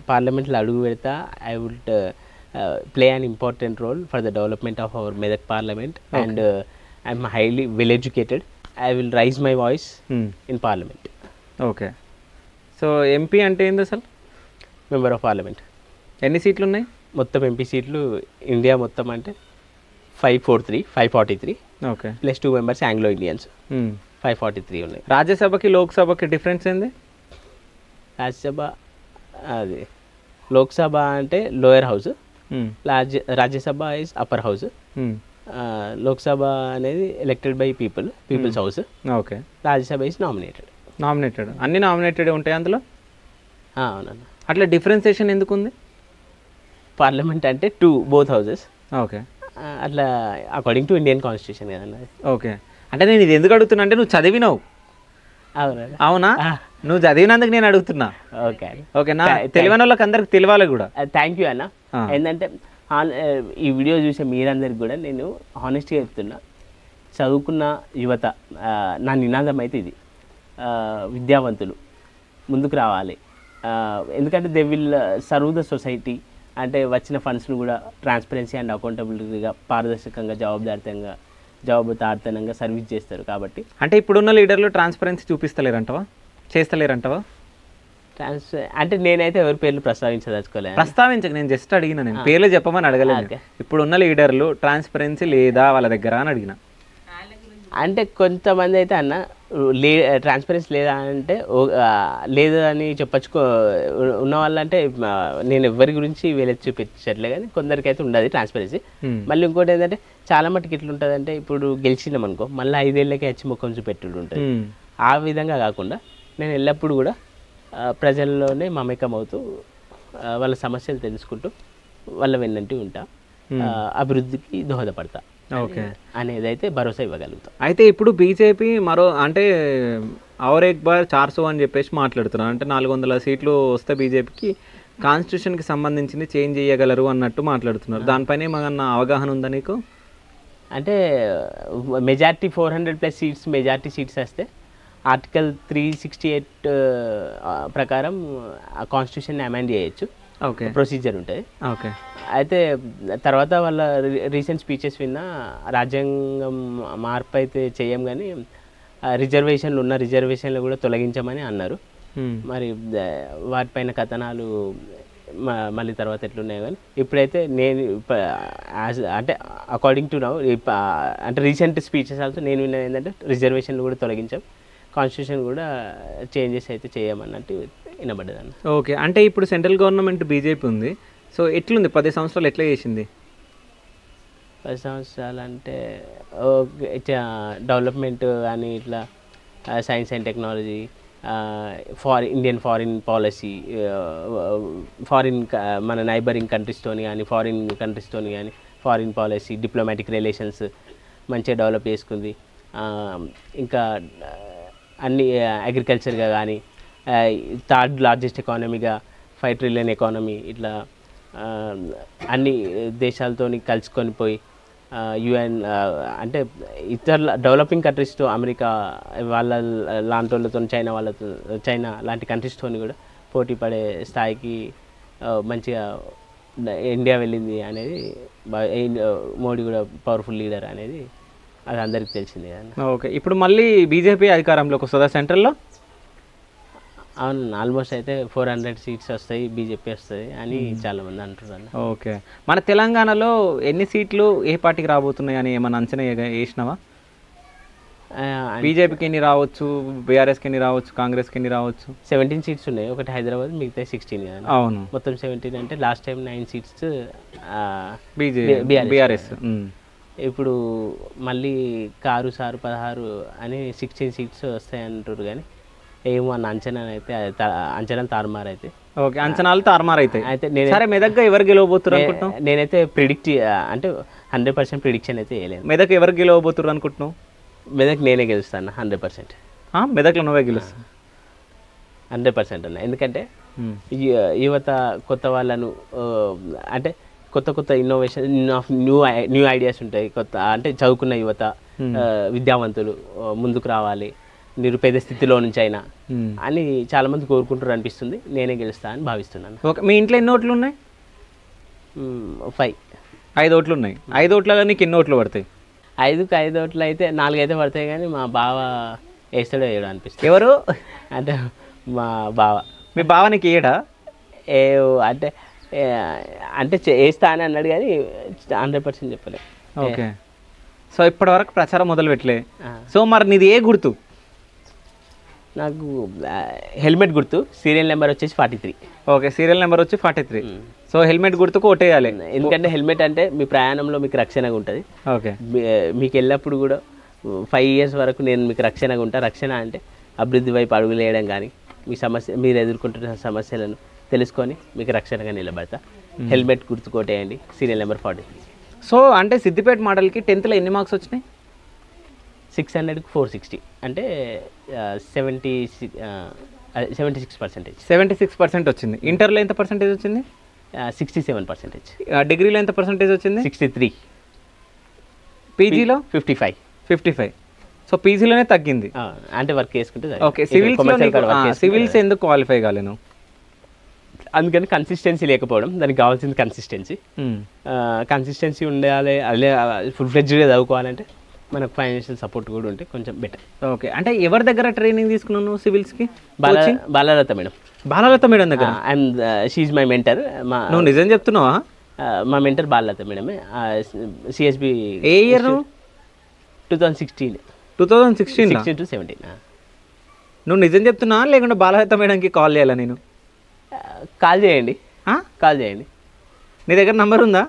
[SPEAKER 2] పార్లమెంట్లో అడుగు పెడతా. I would play an important role for the development of our Medak parliament and I'm highly well educated. I will raise my voice in parliament.
[SPEAKER 1] Okay. So MP అంటే ఏంది అసలు?
[SPEAKER 2] Member of parliament.
[SPEAKER 1] ఎన్ని సీట్లు ఉన్నాయి
[SPEAKER 2] మొత్తం ఎంపీ సీట్లు India మొత్తం అంటే 543
[SPEAKER 1] okay
[SPEAKER 2] plus 2 members Anglo Indians 543 ఉన్నాయి.
[SPEAKER 1] రాజ్యసభకి లోక్సభకి డిఫరెన్స్ ఏంది?
[SPEAKER 2] రాజ్యసభ అది లోక్సభ అంటే lower house, Rajya Sabha is upper house. Lok Sabha అనేది elected by peoples house.
[SPEAKER 1] Okay.
[SPEAKER 2] Rajya Sabha is nominated.
[SPEAKER 1] అన్ని నామినేటెడ్ ఉంటాయి అందులో?
[SPEAKER 2] అవునన్న.
[SPEAKER 1] అట్లా డిఫరెన్సియేషన్ ఎందుకు ఉంది?
[SPEAKER 2] పార్లమెంట్ అంటే బోత్ హౌసెస్.
[SPEAKER 1] ఓకే.
[SPEAKER 2] అట్లా అకార్డింగ్ టు ఇండియన్ కాన్స్టిట్యూషన్ కదన్న.
[SPEAKER 1] ఓకే. అంటే నేను ఇది ఎందుకు అడుగుతున్నా అంటే నువ్వు చదివినావు. అవునా? నువ్వు చదివినందుకు నేను అడుగుతున్నా.
[SPEAKER 2] ఓకే.
[SPEAKER 1] ఓకే. నా తెలియని వాళ్ళకి అందరికి తెలియాలి కూడా.
[SPEAKER 2] థ్యాంక్ యూ అన్న. ఏంటంటే ఈ వీడియో చూసే మీరందరికి కూడా నేను హానెస్ట్గా చెప్తున్నా, చదువుకున్న యువత నా నినాదం అయితే ఇది, విద్యావంతులు ముందుకు రావాలి. ఎందుకంటే they will serve the society. అంటే వచ్చిన ఫండ్స్ను కూడా ట్రాన్స్పరెన్సీ అండ్ అకౌంటబిలిటీగా, పారదర్శకంగా, జవాబుదారితనంగా సర్వీస్ చేస్తారు. కాబట్టి
[SPEAKER 1] అంటే ఇప్పుడున్న లీడర్లు ట్రాన్స్పరెన్సీ చూపిస్తలేరంటవా, చేస్తలేరంటవా?
[SPEAKER 2] అంటే నేనైతే ఎవరి పేర్లు ప్రస్తావించదలుచుకోలేదు.
[SPEAKER 1] ప్రస్తావించక, నేను జస్ట్ అడిగిన, నేను పేర్లు చెప్పమని అడగలేదు. ఇప్పుడున్న లీడర్లు ట్రాన్స్పరెన్సీ లేదా వాళ్ళ దగ్గర అని అడిగిన.
[SPEAKER 2] అంటే కొంతమంది అయితే అన్న ట్రాన్స్పరెన్సీ లేదా అంటే లేదు అని చెప్పచ్చుకో ఉన్న వాళ్ళంటే నేను ఎవరి గురించి వీళ్ళకి చూపించట్లే, కానీ కొందరికి అయితే ఉండదు ట్రాన్స్పరెన్సీ. మళ్ళీ ఇంకోటి ఏంటంటే చాలా మటుకు ఇట్లా ఉంటుంది అంటే ఇప్పుడు గెలిచినాం అనుకో మళ్ళీ 5 ఏళ్ళకి వచ్చి ముఖం చూపెట్టుడు ఉంటుంది. ఆ విధంగా కాకుండా నేను ఎల్లప్పుడూ కూడా ప్రజల్లోనే మమేకం అవుతూ వాళ్ళ సమస్యలు తెలుసుకుంటూ వాళ్ళ వెన్నంటి ఉంటా, అభివృద్ధికి దోహదపడతా అనేది అయితే భరోసా ఇవ్వగలుగుతాం.
[SPEAKER 1] అయితే ఇప్పుడు బీజేపీ అంటే ఔర్ ఏక్ బార్ 400 అని చెప్పేసి మాట్లాడుతున్నారు. అంటే 400 సీట్లు వస్తే బీజేపీకి కాన్స్టిట్యూషన్కి సంబంధించింది చేంజ్ చేయగలరు అన్నట్టు మాట్లాడుతున్నారు. దానిపైన ఏమన్నా అవగాహన ఉందా నీకు?
[SPEAKER 2] అంటే మెజారిటీ 400+ సీట్స్ మెజారిటీ సీట్స్ వస్తే ఆర్టికల్ 368 ప్రకారం కాన్స్టిట్యూషన్ అమెండ్ చేయొచ్చు.
[SPEAKER 1] ఓకే.
[SPEAKER 2] ప్రొసీజర్ ఉంటుంది.
[SPEAKER 1] ఓకే.
[SPEAKER 2] అయితే తర్వాత వాళ్ళ రీసెంట్ స్పీచెస్ విన్నా రాజ్యాంగం మార్పు అయితే చేయం, కానీ రిజర్వేషన్లు కూడా తొలగించమని అన్నారు. మరి వాటిపైన కథనాలు మళ్ళీ తర్వాత ఎట్లున్నాయి, కానీ ఇప్పుడైతే నేను అంటే అకార్డింగ్ టు నౌ అంటే రీసెంట్ స్పీచెస్ ఆల్సో నేను విన్నది ఏంటంటే రిజర్వేషన్లు కూడా తొలగించాం, కాన్స్టిట్యూషన్ కూడా చేంజెస్ అయితే చేయమన్నట్టు వినబడ్డదన్న.
[SPEAKER 1] ఓకే. అంటే ఇప్పుడు సెంట్రల్ గవర్నమెంట్ బీజేపీ ఉంది. సో ఎట్లుంది 10 సంవత్సరాలు ఎట్లా చేసింది?
[SPEAKER 2] 10 సంవత్సరాలు అంటే డెవలప్మెంట్ కానీ ఇట్లా science and technology, Indian foreign policy, మన నైబరింగ్ కంట్రీస్తోని కానీ ఫారిన్ కంట్రీస్తోని కానీ ఫారిన్ పాలసీ, డిప్లొమాటిక్ రిలేషన్స్ మంచిగా డెవలప్ చేసుకుంది. ఇంకా అన్ని అగ్రికల్చర్గా కానీ 3rd లార్జెస్ట్ ఎకానమీగా 5 ట్రిలియన్ ఎకానమీ ఇట్లా అన్ని దేశాలతోని కలుసుకొని పోయి యుఎన్ అంటే ఇతర డెవలపింగ్ కంట్రీస్తో అమెరికా వాళ్ళ లాంటి వాళ్ళతో చైనా లాంటి కంట్రీస్తో కూడా పోటీ పడే స్థాయికి మంచిగా ఇండియా వెళ్ళింది అనేది మోడీ కూడా పవర్ఫుల్ లీడర్ అనేది అది అందరికి తెలిసింది కదా.
[SPEAKER 1] ఓకే. ఇప్పుడు మళ్ళీ బీజేపీ అధికారంలోకి వస్తుందా సెంట్రల్లో?
[SPEAKER 2] అవును, ఆల్మోస్ట్ అయితే 400 సీట్స్ వస్తాయి, బీజేపీ వస్తుంది అని చాలామంది అంటున్నారు.
[SPEAKER 1] ఓకే. మన తెలంగాణలో ఎన్ని సీట్లు ఏ పార్టీకి రాబోతున్నాయి అని ఏమన్నా అంచనా వేసినావా? బీజేపీకి ఎన్ని రావచ్చు, బీఆర్ఎస్కి ఎన్ని రావచ్చు, కాంగ్రెస్కి ఎన్ని రావచ్చు?
[SPEAKER 2] 17 సీట్స్ ఉన్నాయి, ఒకటి హైదరాబాద్, మిగతా 16 కదా.
[SPEAKER 1] అవును,
[SPEAKER 2] మొత్తం 17 అంటే లాస్ట్ టైం 9 సీట్స్
[SPEAKER 1] బీఆర్ఎస్.
[SPEAKER 2] ఇప్పుడు మళ్ళీ కారు సారు 16 అని 16 సీట్స్ వస్తాయంటారు, కానీ ఏమో అన్న అంచనా అయితే అంచనాలు తారుమారు అయితే.
[SPEAKER 1] ఓకే, అంచనాలు తారుమారు అయితే.
[SPEAKER 2] నేను
[SPEAKER 1] సరే, మెదక్గా ఎవరు గెలవబోతున్నారు అనుకుంటున్నావు?
[SPEAKER 2] నేనైతే అంటే 100% ప్రిడిక్షన్ అయితే వేయలేదు.
[SPEAKER 1] మెదక్ ఎవరు గెలవబోతున్నారు అనుకుంటున్నావు?
[SPEAKER 2] మెదక్ నేనే గెలుస్తాను 100%.
[SPEAKER 1] మెదక్లో నువ్వే గెలుస్తావు
[SPEAKER 2] 100% అన్న. ఎందుకంటే యువత కొత్త వాళ్ళను అంటే కొత్త ఇన్నోవేషన్ న్యూ ఐడియాస్ ఉంటాయి. కొత్త అంటే చదువుకున్న యువత విద్యావంతులు ముందుకు రావాలి. నిరుపేద స్థితిలో నుంచి అయినా అని చాలామంది కోరుకుంటారు అనిపిస్తుంది. నేనే గెలుస్తా అని భావిస్తున్నాను.
[SPEAKER 1] ఓకే, మీ ఇంట్లో ఎన్ని ఓట్లు ఉన్నాయి?
[SPEAKER 2] 5.
[SPEAKER 1] 5 ఓట్లు ఉన్నాయి. 5 ఓట్లలో నీకు ఎన్ని ఓట్లు పడతాయి?
[SPEAKER 2] 5కి 5 ఓట్లు అయితే 4 అయితే పడతాయి, కానీ మా బావ వేస్తాడో వేయడం అనిపిస్తుంది.
[SPEAKER 1] ఎవరు?
[SPEAKER 2] అంటే మా బావ.
[SPEAKER 1] మీ బావ నీకు ఏడా?
[SPEAKER 2] ఏ అంటే అంటే వేస్తా అని అన్నాడు, కానీ 100% చెప్పలే.
[SPEAKER 1] ఓకే, సో ఇప్పటి వరకు ప్రచారం మొదలు పెట్టలే. సో మరి నీది ఏ గుర్తు?
[SPEAKER 2] నాకు హెల్మెట్ గుర్తు, సీరియల్ నెంబర్ వచ్చేసి 43.
[SPEAKER 1] ఓకే, సీరియల్ నెంబర్ వచ్చి 43. సో హెల్మెట్ గుర్తుకు ఓటేయాలి.
[SPEAKER 2] ఎందుకంటే హెల్మెట్ అంటే మీ ప్రయాణంలో మీకు రక్షణగా ఉంటుంది.
[SPEAKER 1] ఓకే,
[SPEAKER 2] మీకు ఎల్లప్పుడు కూడా 5 years వరకు నేను మీకు రక్షణగా ఉంటాను. రక్షణ అంటే అభివృద్ధి వైపు అడుగులు వేయడం, కానీ మీరు ఎదుర్కొంటున్న సమస్యలను తెలుసుకొని మీకు రక్షణగా నిలబడతా. హెల్మెట్ గుర్తు కోటేయండి, సీరియల్ నెంబర్ 43.
[SPEAKER 1] సో అంటే సిద్దిపేట మోడల్కి 10th ఎన్ని మార్క్స్ వచ్చినాయి?
[SPEAKER 2] 600కి 460, అంటే 76%.
[SPEAKER 1] 76% వచ్చింది. ఇంటర్లో ఎంత పర్సెంటేజ్ వచ్చింది?
[SPEAKER 2] 67%.
[SPEAKER 1] డిగ్రీలో ఎంత పర్సెంటేజ్ వచ్చింది?
[SPEAKER 2] 63.
[SPEAKER 1] పీజీలో
[SPEAKER 2] 55.
[SPEAKER 1] సో పీజీలోనే తగ్గింది.
[SPEAKER 2] అంటే వర్క్ చేసుకుంటే.
[SPEAKER 1] ఓకే, సివిల్స్ ఎందుకు క్వాలిఫై కాలేను?
[SPEAKER 2] అందుకని కన్సిస్టెన్సీ లేకపోవడం. దానికి కావాల్సింది కన్సిస్టెన్సీ ఉండాలి. అదే ఫుల్ ఫ్లెడ్జ్గా చదువుకోవాలంటే మనకు ఫైనాన్షియల్ సపోర్ట్ కూడా ఉంటే కొంచెం బెటర్.
[SPEAKER 1] ఓకే, అంటే ఎవరి దగ్గర ట్రైనింగ్ తీసుకున్నాను సివిల్స్కి?
[SPEAKER 2] బాలలత మేడం.
[SPEAKER 1] బాలలత మేడం దగ్గర?
[SPEAKER 2] And she my mentor.
[SPEAKER 1] నువ్వు నిజం చెప్తున్నావా?
[SPEAKER 2] మా మెంటర్ బాలలత మేడమే. సిఎస్బి.
[SPEAKER 1] ఏ ఇయర్?
[SPEAKER 2] 2016.
[SPEAKER 1] 2016
[SPEAKER 2] to 17.
[SPEAKER 1] నువ్వు నిజం చెప్తున్నా లేకుంటే బాలలత మేడంకి కాల్ చేయాలా నేను?
[SPEAKER 2] కాల్ చేయండి. నీ
[SPEAKER 1] దగ్గర నంబర్ ఉందా?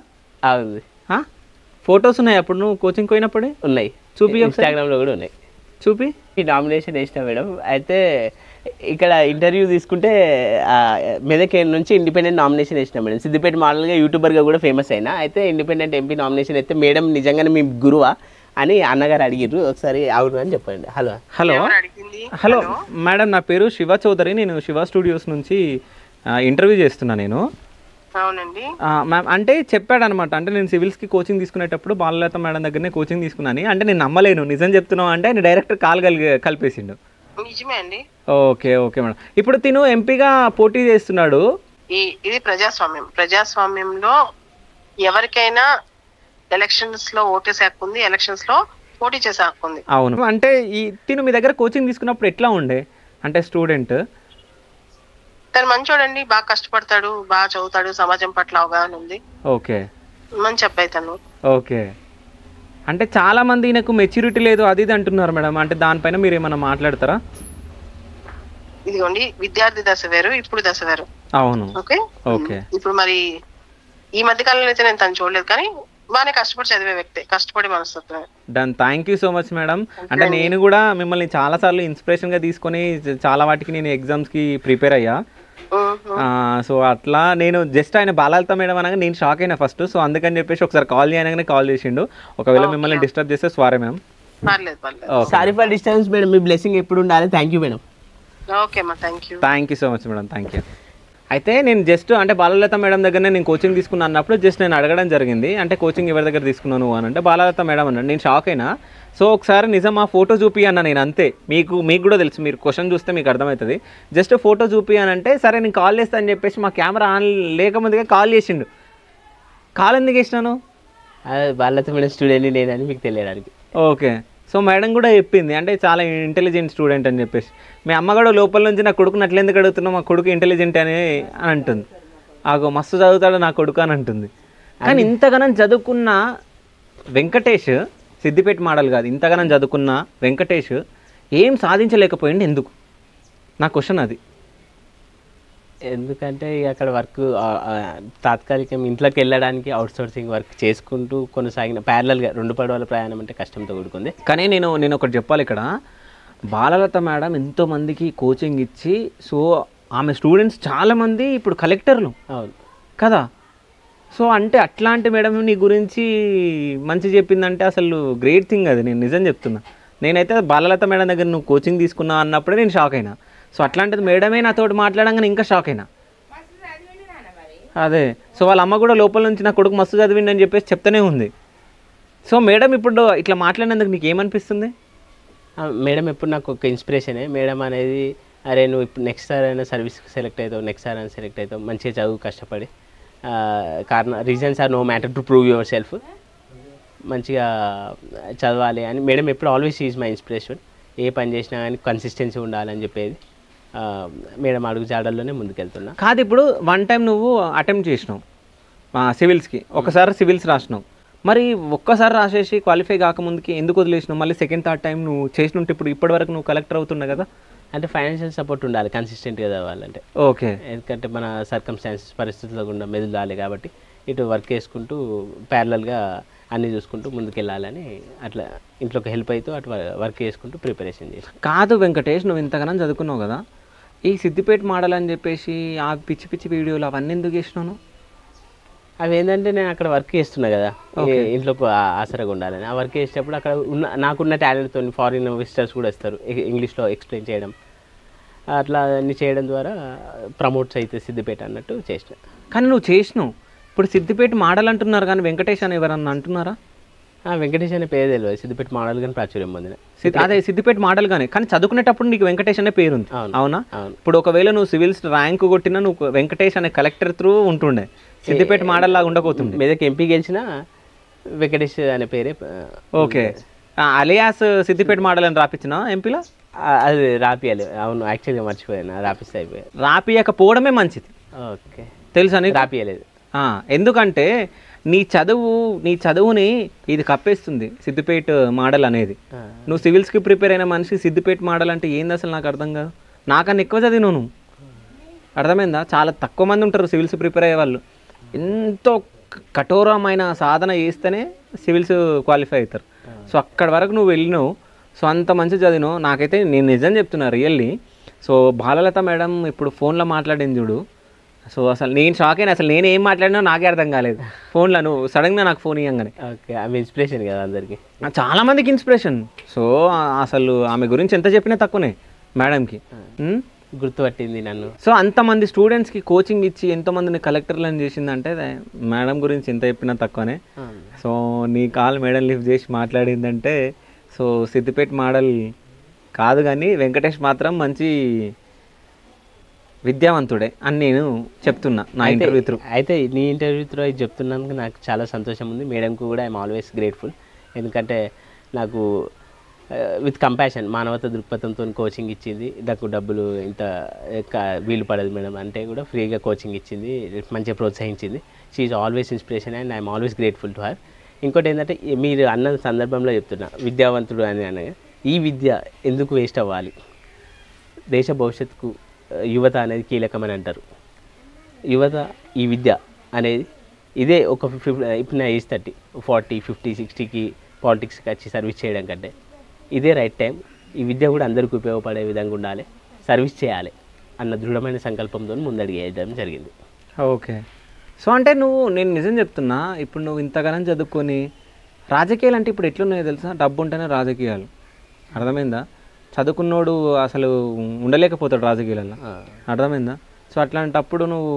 [SPEAKER 2] ఉంది.
[SPEAKER 1] ఫొటోస్ ఉన్నాయి అప్పుడు నువ్వు కోచింగ్ పోయినప్పుడే?
[SPEAKER 2] ఉన్నాయి.
[SPEAKER 1] చూపి,
[SPEAKER 2] ఇన్స్టాగ్రామ్లో కూడా ఉన్నాయి.
[SPEAKER 1] చూపి.
[SPEAKER 2] ఈ నామినేషన్ వేసిన మేడం. అయితే ఇక్కడ ఇంటర్వ్యూ తీసుకుంటే మెదక్ నుంచి ఇండిపెండెంట్ నామినేషన్ వేసిన మేడం. సిద్దిపేట మోడల్గా యూట్యూబర్గా కూడా ఫేమస్ అయినా. అయితే ఇండిపెండెంట్ ఎంపీ నామినేషన్ అయితే మేడం నిజంగానే మీ గురువా అని అన్నగారు అడిగిర్రు. ఒకసారి అవును అని చెప్పండి.
[SPEAKER 1] హలో మేడం, నా పేరు శివ చౌదరి. నేను శివ స్టూడియోస్ నుంచి ఇంటర్వ్యూ చేస్తున్నా నేను.
[SPEAKER 3] అవునండి
[SPEAKER 1] మ్యామ్. అంటే చెప్పాడనమాట, అంటే నేను సివిల్స్కి కోచింగ్ తీసుకునేటప్పుడు బాలలత మేడం దగ్గరనే కోచింగ్ తీసుకున్నాను. అంటే నేను నమ్మలేను, నిజం చెప్తున్నావు అంటే ఆయన డైరెక్ట్ కాల్ కలిపేసిండు.
[SPEAKER 3] నిజమే అండి.
[SPEAKER 1] Okay madam. ఇప్పుడు తిను ఎంపీగా పోటీ చేస్తున్నాడు.
[SPEAKER 3] ఇది ప్రజాస్వామ్యంలో ఎవరికైనా ఎలక్షన్స్ లో ఓటేసే హక్కు ఉంది, ఎలక్షన్స్ లో పోటీ చేసే హక్కు ఉంది.
[SPEAKER 1] అవును. అంటే ఈ తిను మీ దగ్గర కోచింగ్ తీసుకున్నప్పుడు ఎట్లా ఉండే? అంటే స్టూడెంట్
[SPEAKER 3] తను మంచోడండి, బాగా కష్టపడతాడు, బాగా చదువుతాడు, సమాజం పట్ల అవగాహన ఉంది.
[SPEAKER 1] ఓకే,
[SPEAKER 3] మంచి అబ్బాయి తను.
[SPEAKER 1] ఓకే. అంటే చాలా మంది ఈయనకు మెచ్యూరిటీ లేదు అది ఇది అంటున్నారు మేడం. అంటే దానిపైన మీరు ఏమైనా మాట్లాడతారా?
[SPEAKER 3] ఇదిగోండి, విద్యార్థి దశ వేరు, ఇప్పుడు దశ వేరు.
[SPEAKER 1] అవును.
[SPEAKER 3] ఓకే. ఇప్పుడు మరి ఈ మధ్య కాలంలో అయితే నేను తను చూడలేదు, కానీ బాగానే కష్టపడి చదివే వ్యక్తి, కష్టపడి మనస్తత్వం.
[SPEAKER 1] Done. Thank you so much madam. అంటే నేను కూడా మిమ్మల్ని చాలాసార్లు ఇన్స్పిరేషన్గా తీసుకొని చాలా వాటికి నేను ఎగ్జామ్స్కి ప్రిపేర్ అయ్యా. సో అట్లా నేను జస్ట్ ఆయన బాలలత మేడం అనగా నేను షాక్ అయినా ఫస్ట్. సో అందుకని చెప్పేసి ఒకసారి కాల్ చేయగానే కాల్ చేసిండు. ఒకవేళ మిమ్మల్ని డిస్టర్బ్ చేస్తే sorry ma'am.
[SPEAKER 2] Sorry for disturbance madam. Me blessing ఎప్పుడు ఉండాలి. Thank you madam.
[SPEAKER 3] ఓకే మా, thank you
[SPEAKER 1] so much madam. Thank you. అయితే నేను జస్ట్ అంటే బాలలత మేడం దగ్గరనే నేను కోచింగ్ తీసుకున్నాను అన్నప్పుడు జస్ట్ నేను అడగడం జరిగింది, అంటే కోచింగ్ ఎవరి దగ్గర తీసుకున్నాను అని అంటే బాలలత మేడం అన్నాడు. నేను షాక్ అయినా. సో ఒకసారి నిజం ఆ ఫోటో చూపి అన్న నేను, అంతే. మీకు కూడా తెలుసు, మీరు క్వశ్చన్ చూస్తే మీకు అర్థమవుతుంది. జస్ట్ ఫోటో చూపి అని అంటే సరే నేను కాల్ చేస్తా అని చెప్పేసి మా కెమెరా ఆన్ లేకముందుగా కాల్ చేసిండు. కాల్ ఎందుకు చేసినాను?
[SPEAKER 2] బాలలత మేడం స్టూడెంట్ నేనని మీకు తెలియడానికి.
[SPEAKER 1] ఓకే. సో మేడం కూడా చెప్పింది, అంటే చాలా ఇంటెలిజెంట్ స్టూడెంట్ అని చెప్పేసి. మీ అమ్మ కూడా లోపల నుంచి నా కొడుకుని అట్లా ఎందుకు అడుగుతున్నావు, మా కొడుకు ఇంటెలిజెంట్ అని అంటుంది. ఆగో మస్తు చదువుతాడు నా కొడుకు అని అంటుంది. కానీ ఇంతగానం చదువుకున్న వెంకటేష్, సిద్దిపేట మోడల్ కాదు, ఇంతగానం చదువుకున్న వెంకటేష్ ఏం సాధించలేకపోయింది ఎందుకు? నా క్వశ్చన్ అది.
[SPEAKER 2] ఎందుకంటే అక్కడ వర్క్ తాత్కాలికం ఇంట్లోకి వెళ్ళడానికి అవుట్సోర్సింగ్ వర్క్ చేసుకుంటూ కొనసాగిన ప్యారలల్గా 2 పడవల ప్రయాణం అంటే కష్టంతో కూడుకుంది.
[SPEAKER 1] కానీ నేను ఒకటి చెప్పాలి ఇక్కడ, బాలలత మేడం ఎంతోమందికి కోచింగ్ ఇచ్చి, సో ఆమె స్టూడెంట్స్ చాలామంది ఇప్పుడు కలెక్టర్లు.
[SPEAKER 2] అవును
[SPEAKER 1] కదా. సో అంటే అట్లాంటి మేడం నీ గురించి మంచి చెప్పిందంటే అసలు గ్రేట్ థింగ్ అది. నేను నిజం చెప్తున్నా. నేనైతే బాలలత మేడం దగ్గర నువ్వు కోచింగ్ తీసుకున్నా అన్నప్పుడే నేను షాక్ అయినా. సో అట్లాంటిది మేడమే నాతోటి మాట్లాడంగానే ఇంకా షాక్ అయినా. అదే. సో వాళ్ళ అమ్మ కూడా లోపల నుంచి నా కొడుకు మస్తు చదివిండి అని చెప్పేసి చెప్తూనే ఉంది. సో మేడం ఇప్పుడు ఇట్లా మాట్లాడినందుకు నీకు ఏమనిపిస్తుంది?
[SPEAKER 2] మేడం ఎప్పుడు నాకు ఒక ఇన్స్పిరేషనే. మేడం అనేది అరే నువ్వు ఇప్పుడు నెక్స్ట్ సార్ అయినా సర్వీస్కి సెలెక్ట్ అవుతావు, నెక్స్ట్ సార్ అయినా సెలెక్ట్ అవుతావు, మంచిగా చదువు కష్టపడి, కారణం reasons are no matter to prove yourself, మంచిగా చదవాలి అని మేడం ఎప్పుడు ఆల్వేస్ ఈజ్ మై ఇన్స్పిరేషన్. ఏ పని చేసినా కానీ కన్సిస్టెన్సీ ఉండాలని చెప్పేది. మేడం అడుగు జాడల్లోనే ముందుకెళ్తున్నా.
[SPEAKER 1] కాదు, ఇప్పుడు వన్ టైం నువ్వు అటెంప్ట్ చేసినావు సివిల్స్కి, ఒకసారి సివిల్స్ రాసినావు, మరి ఒక్కసారి రాసేసి క్వాలిఫై కాకముందుకి ఎందుకు వదిలేసినావు? మళ్ళీ సెకండ్ థర్డ్ టైం నువ్వు చేసినట్టు ఇప్పుడు ఇప్పటివరకు నువ్వు కలెక్టర్ అవుతున్నావు కదా.
[SPEAKER 2] అంటే ఫైనాన్షియల్ సపోర్ట్ ఉండాలి కన్సిస్టెంట్గా చదవాలంటే.
[SPEAKER 1] ఓకే.
[SPEAKER 2] ఎందుకంటే మన సర్కమ్స్టాన్సెస్ పరిస్థితుల్లో గుండా మెదలాలి కాబట్టి ఇటు వర్క్ చేసుకుంటూ ప్యారలల్గా అన్నీ చూసుకుంటూ ముందుకెళ్ళాలని అట్లా ఇంట్లోకి హెల్ప్ అవుతూ అటు వర్క్ చేసుకుంటూ ప్రిపరేషన్ చేసి.
[SPEAKER 1] కాదు వెంకటేష్, నువ్వు ఇంతగానం చదువుకున్నావు కదా, ఈ సిద్దిపేట మోడల్ అని చెప్పేసి ఆ పిచ్చి పిచ్చి వీడియోలు అవన్నీ ఎందుకు చేసినాను?
[SPEAKER 2] అవి ఏంటంటే నేను అక్కడ వర్క్ చేస్తున్నా కదా, ఇంట్లోకి ఆసరగా ఉండాలని. ఆ వర్క్ చేసేటప్పుడు అక్కడ నాకున్న టాలెంట్తో ఫారిన్ విజిటర్స్ కూడా వస్తారు, ఇంగ్లీష్లో ఎక్స్ప్లెయిన్ చేయడం, అట్లా అన్ని చేయడం ద్వారా ప్రమోట్స్ అయితే సిద్దిపేట అన్నట్టు చేసిన.
[SPEAKER 1] కానీ నువ్వు చేసినావు, ఇప్పుడు సిద్దిపేట మోడల్ అంటున్నారు కానీ వెంకటేష్ అని ఎవరన్నా అంటున్నారా?
[SPEAKER 2] వెంకటేష్ అనే పేరు తెలియదు, సిద్దిపేట మోడల్ కానీ ప్రాచుర్యం పొందిన.
[SPEAKER 1] అదే సిద్దిపేట మోడల్ కానీ, కానీ చదువుకునేటప్పుడు నీకు వెంకటేష్ అనే పేరు ఉంది. అవునా? ఇప్పుడు ఒకవేళ నువ్వు సివిల్స్ ర్యాంక్ కొట్టినా నువ్వు వెంకటేష్ అనే కలెక్టర్ త్రూ ఉంటుండే, సిద్దిపేట మోడల్ లాగా ఉండకపోతుంది.
[SPEAKER 2] మీదకి ఎంపీ గెలిచిన వెంకటేష్ అనే పేరే.
[SPEAKER 1] ఓకే. అలియాస్ సిద్దిపేట మోడల్ అని రాపించిన ఎంపీలో
[SPEAKER 2] అది రాపియాలి. అవును, యాక్చువల్గా మర్చిపోయాను, రాపిస్తే అయిపోయాయి.
[SPEAKER 1] రాపియకపోవడమే మంచిది.
[SPEAKER 2] ఓకే,
[SPEAKER 1] తెలుసా?
[SPEAKER 2] రాపియలేదు.
[SPEAKER 1] ఎందుకంటే నీ చదువుని ఇది కప్పేస్తుంది సిద్దిపేట మోడల్ అనేది. నువ్వు సివిల్స్కి ప్రిపేర్ అయిన మనిషి సిద్దిపేట మోడల్ అంటే ఏంది అసలు నాకు అర్థం కాదు. నాకన్నా ఎక్కువ చదివినావు నువ్వు, అర్థమైందా? చాలా తక్కువ మంది ఉంటారు సివిల్స్ ప్రిపేర్ అయ్యే వాళ్ళు. ఎంతో కఠోరమైన సాధన చేస్తేనే సివిల్స్ క్వాలిఫై అవుతారు. సో అక్కడి వరకు నువ్వు వెళ్ళినావు, సో అంత మంచి చదివినావు. నాకైతే నేను నిజం చెప్తున్నా రియల్లీ. సో బాలలత మేడం ఇప్పుడు ఫోన్లో మాట్లాడింది చూడు, సో అసలు నేను షాక్ అయినా. అసలు నేను ఏం మాట్లాడినా నాకే అర్థం కాలేదు ఫోన్లో. నువ్వు సడన్గా నాకు ఫోన్ ఇవ్వగానే.
[SPEAKER 2] ఓకే, ఆమె ఇన్స్పిరేషన్ కదా అందరికి,
[SPEAKER 1] చాలా మందికి ఇన్స్పిరేషన్. సో అసలు ఆమె గురించి ఎంత చెప్పినా తక్కువనే మేడంకి.
[SPEAKER 2] గుర్తుపట్టింది నన్ను.
[SPEAKER 1] సో అంతమంది స్టూడెంట్స్కి కోచింగ్ ఇచ్చి ఎంతోమందిని కలెక్టర్లను చేసిందంటే మేడం గురించి ఎంత చెప్పినా తక్కువనే. సో నీ కాల్ మేడం లిఫ్ట్ చేసి మాట్లాడిందంటే సో సిద్దిపేట మోడల్ కాదు కానీ వెంకటేష్ మాత్రం మంచి విద్యావంతుడే అని నేను చెప్తున్నా నా ఇంటర్వ్యూ త్రూ.
[SPEAKER 2] అయితే నీ ఇంటర్వ్యూ త్రూ ఇది చెప్తున్నందుకు నాకు చాలా సంతోషం ఉంది. మేడంకు కూడా ఐఎమ్ ఆల్వేస్ గ్రేట్ఫుల్. ఎందుకంటే నాకు విత్ కంపాషన్, మానవత దృక్పథంతో కోచింగ్ ఇచ్చింది. నాకు డబ్బులు ఇంత వీలు పడదు మేడం అంటే కూడా ఫ్రీగా కోచింగ్ ఇచ్చింది, మంచిగా ప్రోత్సహించింది. She is always inspiration and I'm always grateful to her. ఇంకోటి ఏంటంటే మీరు అన్న సందర్భంలో చెప్తున్నా విద్యావంతుడు అని అనగా, ఈ విద్య ఎందుకు వేస్ట్ అవ్వాలి? దేశ భవిష్యత్తుకు యువత అనేది కీలకమని అంటారు. యువత ఈ విద్య అనేది ఇదే ఒక ఇప్పుడు నా ఏజ్ 30, 40, 50, 60కి పాలిటిక్స్కి వచ్చి సర్వీస్ చేయడం కంటే ఇదే రైట్ టైం. ఈ విద్య కూడా అందరికీ ఉపయోగపడే విధంగా ఉండాలి, సర్వీస్ చేయాలి అన్న దృఢమైన సంకల్పంతో ముందడిగేయడం జరిగింది.
[SPEAKER 1] ఓకే. సో అంటే నేను నిజం చెప్తున్నా, ఇప్పుడు నువ్వు ఇంతగానం చదువుకొని రాజకీయాలు అంటే ఇప్పుడు ఎట్లున్నాయో తెలుసా? డబ్బు ఉంటేనే రాజకీయాలు, అర్థమైందా? చదువుకున్నోడు అసలు ఉండలేకపోతాడు రాజకీయాలలో, అర్థమైందా? సో అట్లాంటప్పుడు నువ్వు